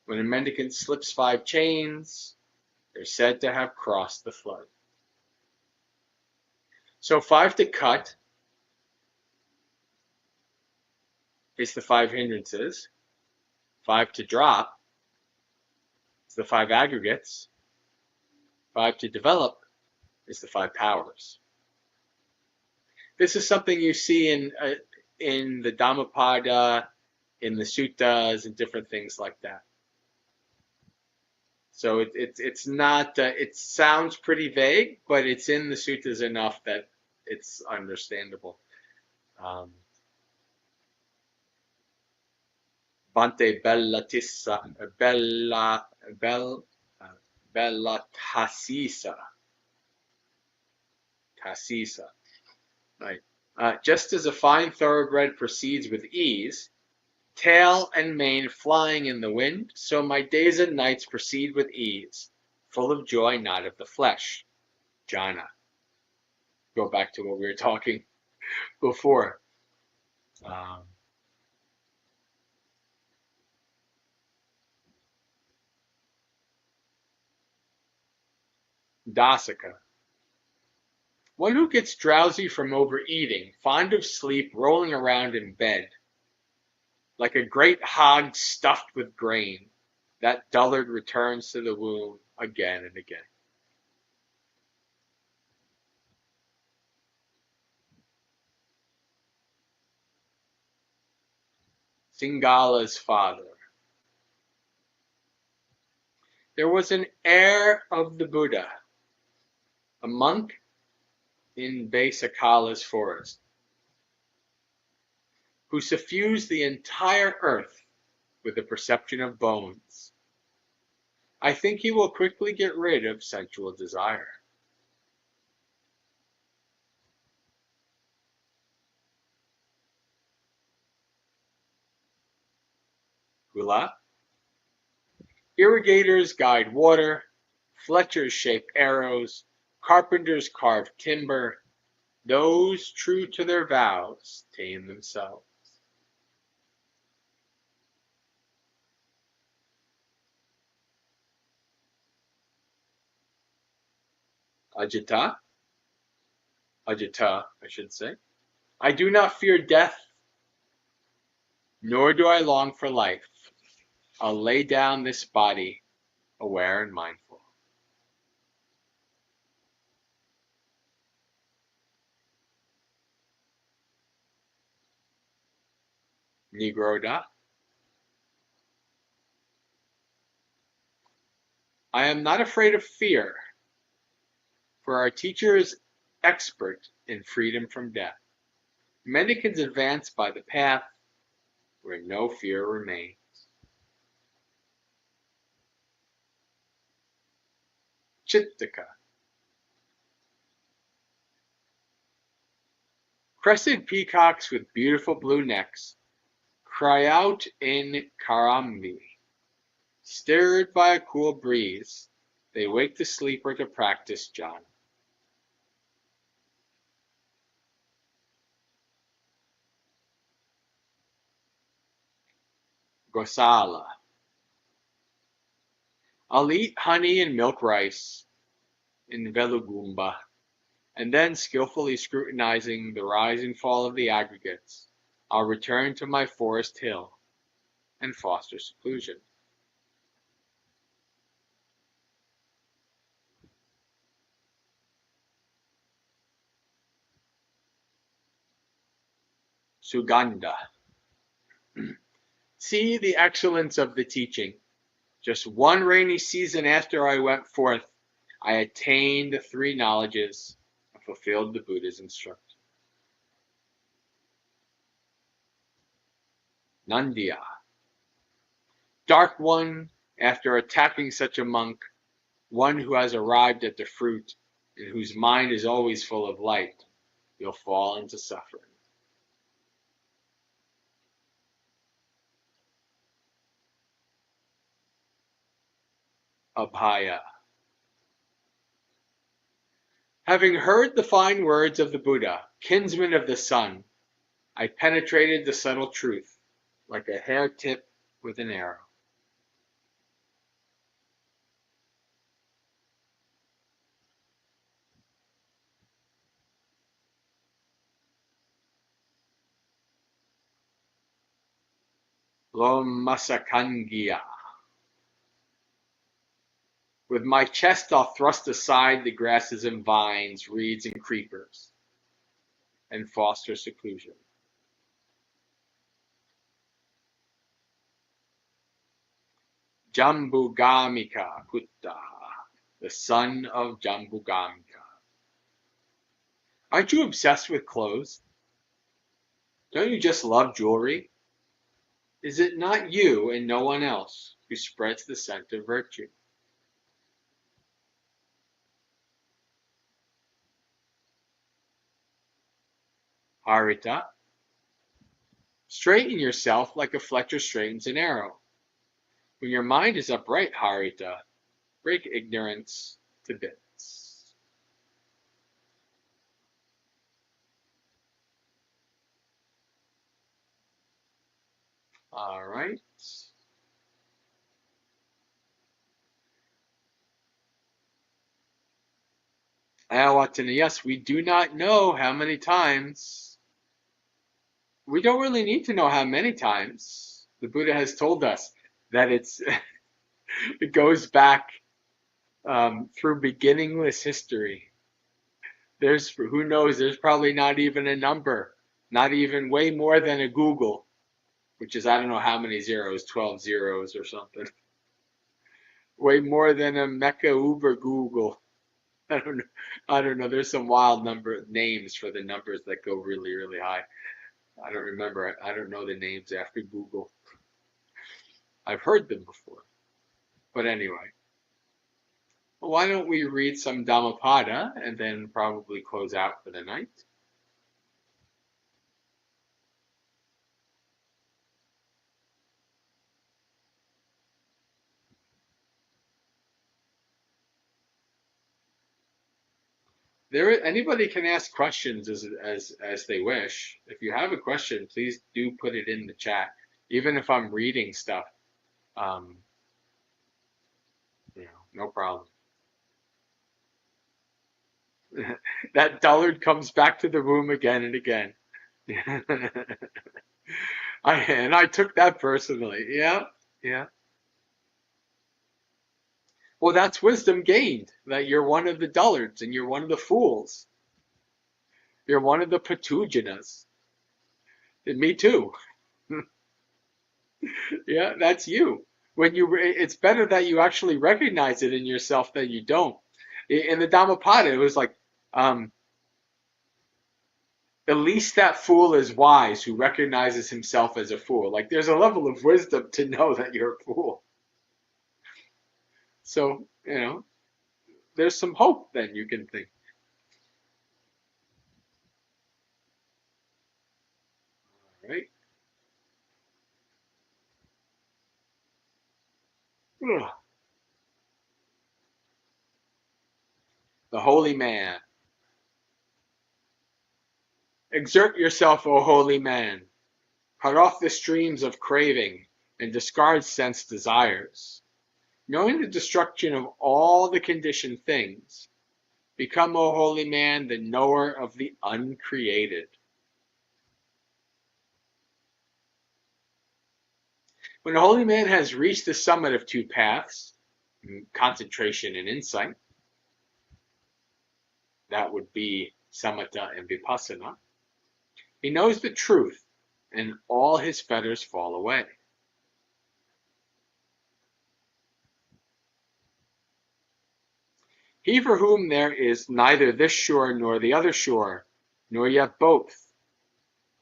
Speaker 1: When a mendicant slips 5 chains, they're said to have crossed the flood. So 5 to cut is the 5 hindrances. 5 to drop is the 5 aggregates. 5 to develop is the 5 powers. This is something you see in the Dhammapada, in the suttas, and different things like that. So it's not, it sounds pretty vague, but it's in the suttas enough that it's understandable. Bhante Bellatasisa. Right. Just as a fine thoroughbred proceeds with ease, tail and mane flying in the wind, so my days and nights proceed with ease, full of joy not of the flesh. Jhana. Go back to what we were talking before. Dasaka. One who gets drowsy from overeating, fond of sleep, rolling around in bed, like a great hog stuffed with grain, that dullard returns to the womb again and again. Singala's father. There was an heir of the Buddha, a monk in Baisakala's forest, who suffused the entire earth with the perception of bones. I think he will quickly get rid of sensual desire. Gula. Irrigators guide water, fletchers shape arrows, carpenters carve timber, those true to their vows tame themselves. Ajita, Ajita, I should say. I do not fear death, nor do I long for life. I'll lay down this body, aware and mindful. Nigroda. I am not afraid of fear, for our teacher is expert in freedom from death. Mendicants advance by the path where no fear remains. Chittaka. Crested peacocks with beautiful blue necks cry out in Karambi. Stirred by a cool breeze, they wake the sleeper to practice jhana. Gosala. I'll eat honey and milk rice in Velugumba, and then skillfully scrutinizing the rise and fall of the aggregates, I'll return to my forest hill and foster seclusion. Sugandha. See the excellence of the teaching. Just one rainy season after I went forth, I attained the three knowledges and fulfilled the Buddha's instruction. Nandiya. Dark one, after attacking such a monk, one who has arrived at the fruit and whose mind is always full of light, you'll fall into suffering. Abhaya. Having heard the fine words of the Buddha, kinsman of the sun, I penetrated the subtle truth like a hair tip with an arrow. Lomasakangia. With my chest I'll thrust aside the grasses and vines, reeds and creepers, and foster seclusion. Jambugamika Kutta, the son of Jambugamika. Aren't you obsessed with clothes? Don't you just love jewelry? Is it not you and no one else who spreads the scent of virtue? Harita, straighten yourself like a fletcher straightens an arrow. When your mind is upright, Harita, break ignorance to bits. All right. Awatana, yes, we do not know how many times. We don't really need to know how many times. The Buddha has told us that it goes back through beginningless history. There's, who knows, there's probably not even a number, not even way more than a Google, which is, I don't know how many zeros, 12 zeros or something. Way more than a Mecca Uber Google. I don't know. I don't know. There's some wild number names for the numbers that go really, really high. I don't remember. I don't know the names after Google. I've heard them before. But anyway, well, why don't we read some Dhammapada and then probably close out for the night? Anybody can ask questions as they wish. If you have a question, please do put it in the chat. Even if I'm reading stuff, um, no problem. That dullard comes back to the room again and again. I took that personally. Yeah, yeah. Well, that's wisdom gained, that you're one of the dullards and you're one of the fools. You're one of the patuginas. And me too. Yeah, that's you. It's better that you actually recognize it in yourself than you don't. In the Dhammapada, it was like, um, at least that fool is wise who recognizes himself as a fool. Like there's a level of wisdom to know that you're a fool. So, there's some hope then you can think. All right. Ugh. The holy man. Exert yourself, O holy man. Cut off the streams of craving and discard sense desires. Knowing the destruction of all the conditioned things, become, O holy man, the knower of the uncreated. When a holy man has reached the summit of two paths, concentration and insight, that would be samatha and vipassana, he knows the truth and all his fetters fall away. He for whom there is neither this shore nor the other shore, nor yet both,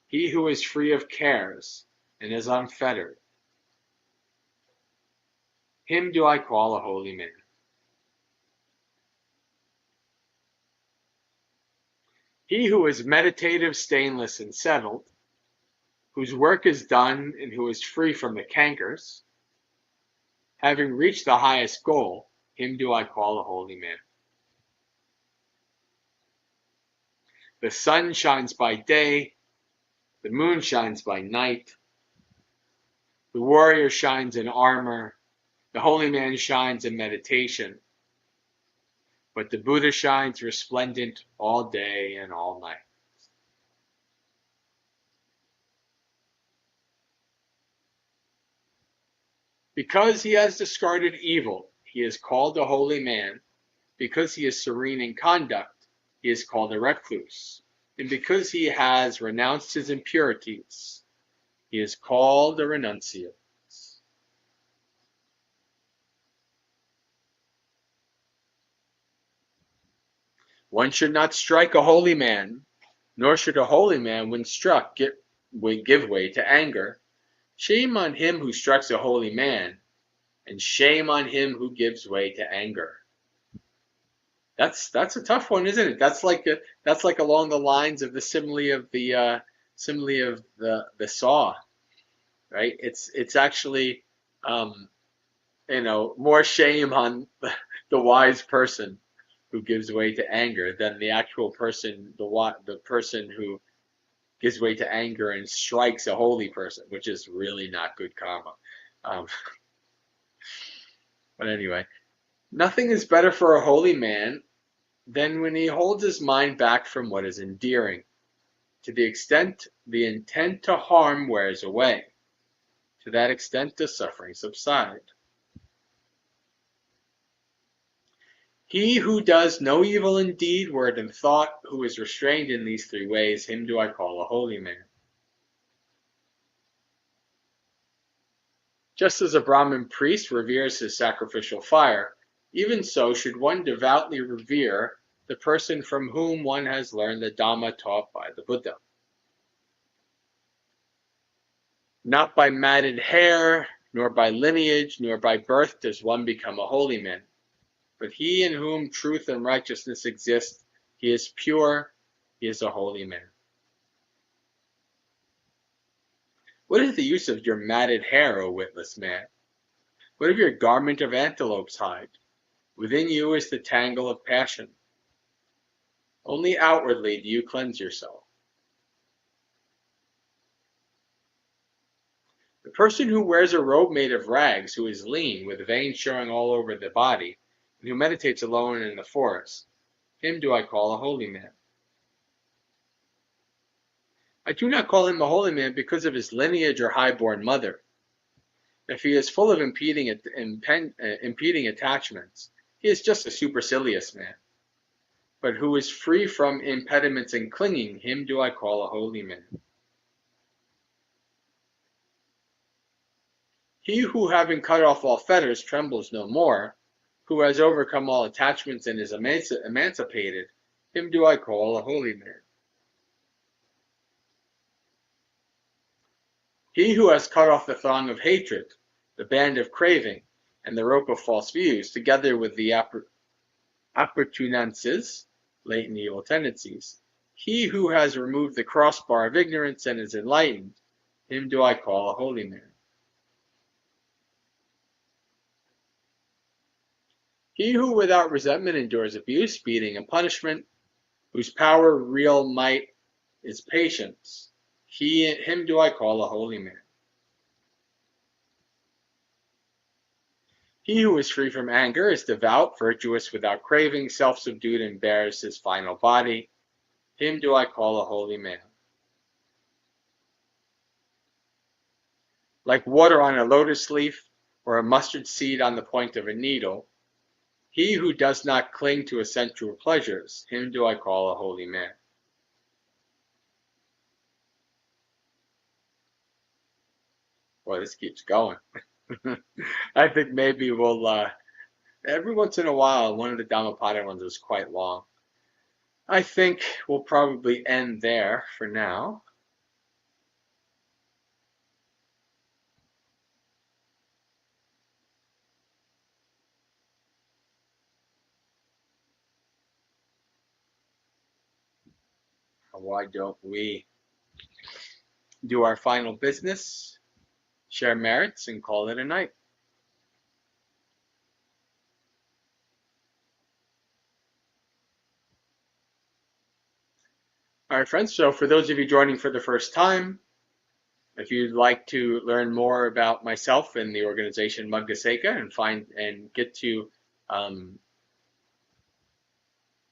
Speaker 1: he who is free of cares and is unfettered, him do I call a holy man. He who is meditative, stainless, and settled, whose work is done and who is free from the cankers, having reached the highest goal, him do I call a holy man. The sun shines by day, the moon shines by night, the warrior shines in armor, the holy man shines in meditation, but the Buddha shines resplendent all day and all night. Because he has discarded evil, he is called a holy man. Because he is serene in conduct, he is called a recluse. And because he has renounced his impurities, he is called a renunciate. One should not strike a holy man, nor should a holy man, when struck, give way to anger. Shame on him who strikes a holy man, and shame on him who gives way to anger. That's a tough one, isn't it? That's like along the lines of the simile of the saw, right? It's actually more shame on the wise person who gives way to anger than the actual person, the person who gives way to anger and strikes a holy person, which is really not good karma. But anyway, nothing is better for a holy man than when he holds his mind back from what is endearing. To the extent the intent to harm wears away, to that extent does suffering subside. He who does no evil in deed, word, and thought, who is restrained in these three ways, him do I call a holy man. Just as a Brahmin priest reveres his sacrificial fire, even so should one devoutly revere the person from whom one has learned the Dhamma taught by the Buddha. Not by matted hair, nor by lineage, nor by birth does one become a holy man. But he in whom truth and righteousness exist, he is pure, he is a holy man. What is the use of your matted hair, O witless man? What of your garment of antelope's hide? Within you is the tangle of passion. Only outwardly do you cleanse yourself. The person who wears a robe made of rags, who is lean, with veins showing all over the body, and who meditates alone in the forest, him do I call a holy man. I do not call him a holy man because of his lineage or high-born mother. If he is full of impeding attachments, he is just a supercilious man. But who is free from impediments and clinging, him do I call a holy man. He who, having cut off all fetters, trembles no more, who has overcome all attachments and is emancipated, him do I call a holy man. He who has cut off the thong of hatred, the band of craving, and the rope of false views, together with the appurtenances, latent evil tendencies, he who has removed the crossbar of ignorance and is enlightened, him do I call a holy man. He who without resentment endures abuse, beating, and punishment, whose power, real might, is patience, him do I call a holy man. He who is free from anger is devout, virtuous, without craving, self-subdued, and bears his final body, him do I call a holy man. Like water on a lotus leaf, or a mustard seed on the point of a needle, he who does not cling to sensual pleasures, him do I call a holy man. Boy, this keeps going. I think maybe we'll, every once in a while, one of the Dhammapada ones is quite long. I think we'll probably end there for now. Why don't we do our final business, share merits, and call it a night? All right, friends. So for those of you joining for the first time, if you'd like to learn more about myself and the organization Magga and get to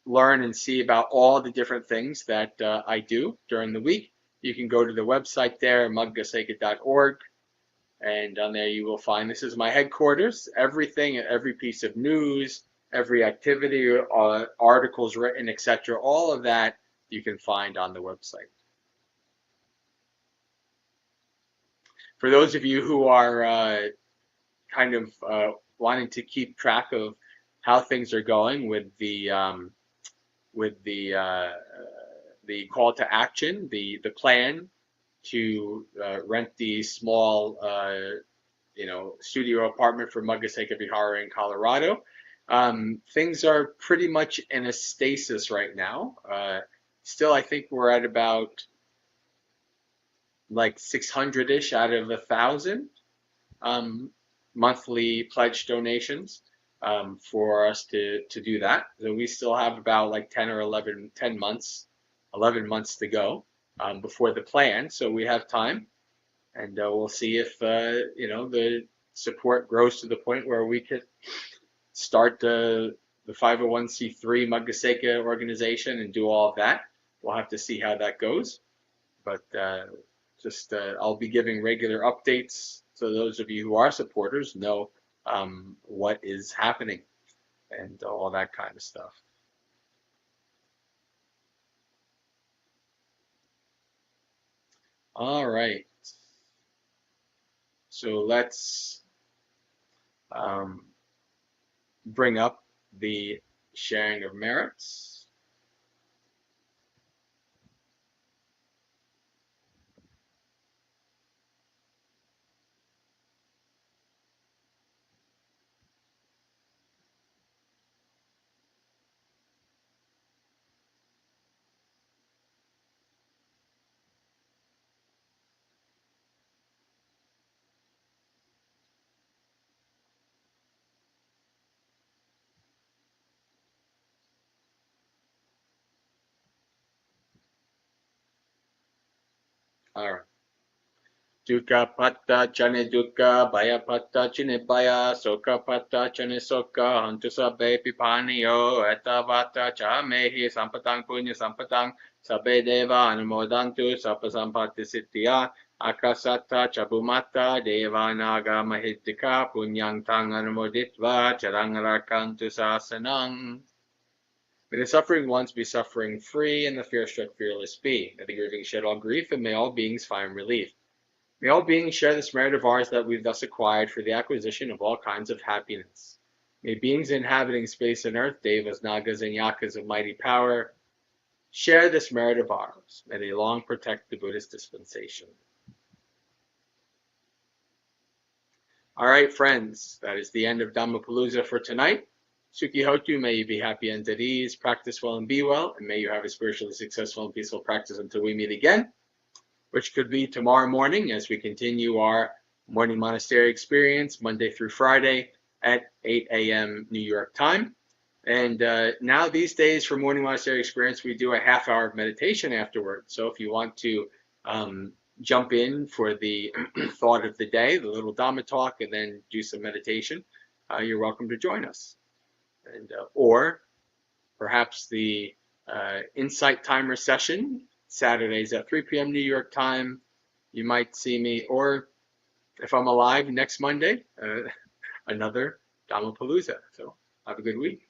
Speaker 1: learn and see about all the different things that I do during the week, you can go to the website there, maggaseka.org, and on there you will find, this is my headquarters, everything, every piece of news, every activity, articles written, etc., all of that you can find on the website. For those of you who are kind of wanting to keep track of how things are going with the call to action, the plan to rent the small studio apartment for Maggaseka Vihara in Colorado. Things are pretty much in a stasis right now. Still, I think we're at about like 600-ish out of 1,000 monthly pledge donations for us to do that. So we still have about like 10 or 11 months to go before the plan. So we have time, and we'll see if the support grows to the point where we could start the 501c3 Maggaseka organization and do all of that. We'll have to see how that goes, but I'll be giving regular updates so those of you who are supporters know what is happening and all that kind of stuff. All right. So let's bring up the sharing of merits. All right. Dukkha patta chane dukkha, bhaya patta chane bhaya, sokha patta chane sokha, hantu sabbe pipaniyo, etavata cha mehi sampatang punya sampatang, sabbe deva anumodantu, sappa sampatti siddhya, akasata chabumata, deva naga mahiddhika, punyang tang anumoditva, charangarakantu sasanang. May the suffering ones be suffering free, and the fear-struck fearless be. May the grieving shed all grief, and may all beings find relief. May all beings share this merit of ours that we've thus acquired for the acquisition of all kinds of happiness. May beings inhabiting space and earth, devas, nagas, and yakas of mighty power, share this merit of ours. May they long protect the Buddhist dispensation. All right, friends, that is the end of Dhammapalooza for tonight. Sukhi Hotu, may you be happy and at ease, practice well and be well, and may you have a spiritually successful and peaceful practice until we meet again, which could be tomorrow morning as we continue our morning monastery experience Monday through Friday at 8 a.m. New York time. And now these days for morning monastery experience, we do a half hour of meditation afterwards. So if you want to jump in for the thought of the day, the little Dhamma talk, and then do some meditation, you're welcome to join us. And or perhaps the insight timer session, Saturdays at 3 p.m. New York time. You might see me, or if I'm alive next Monday, another Dhammapalooza. So have a good week.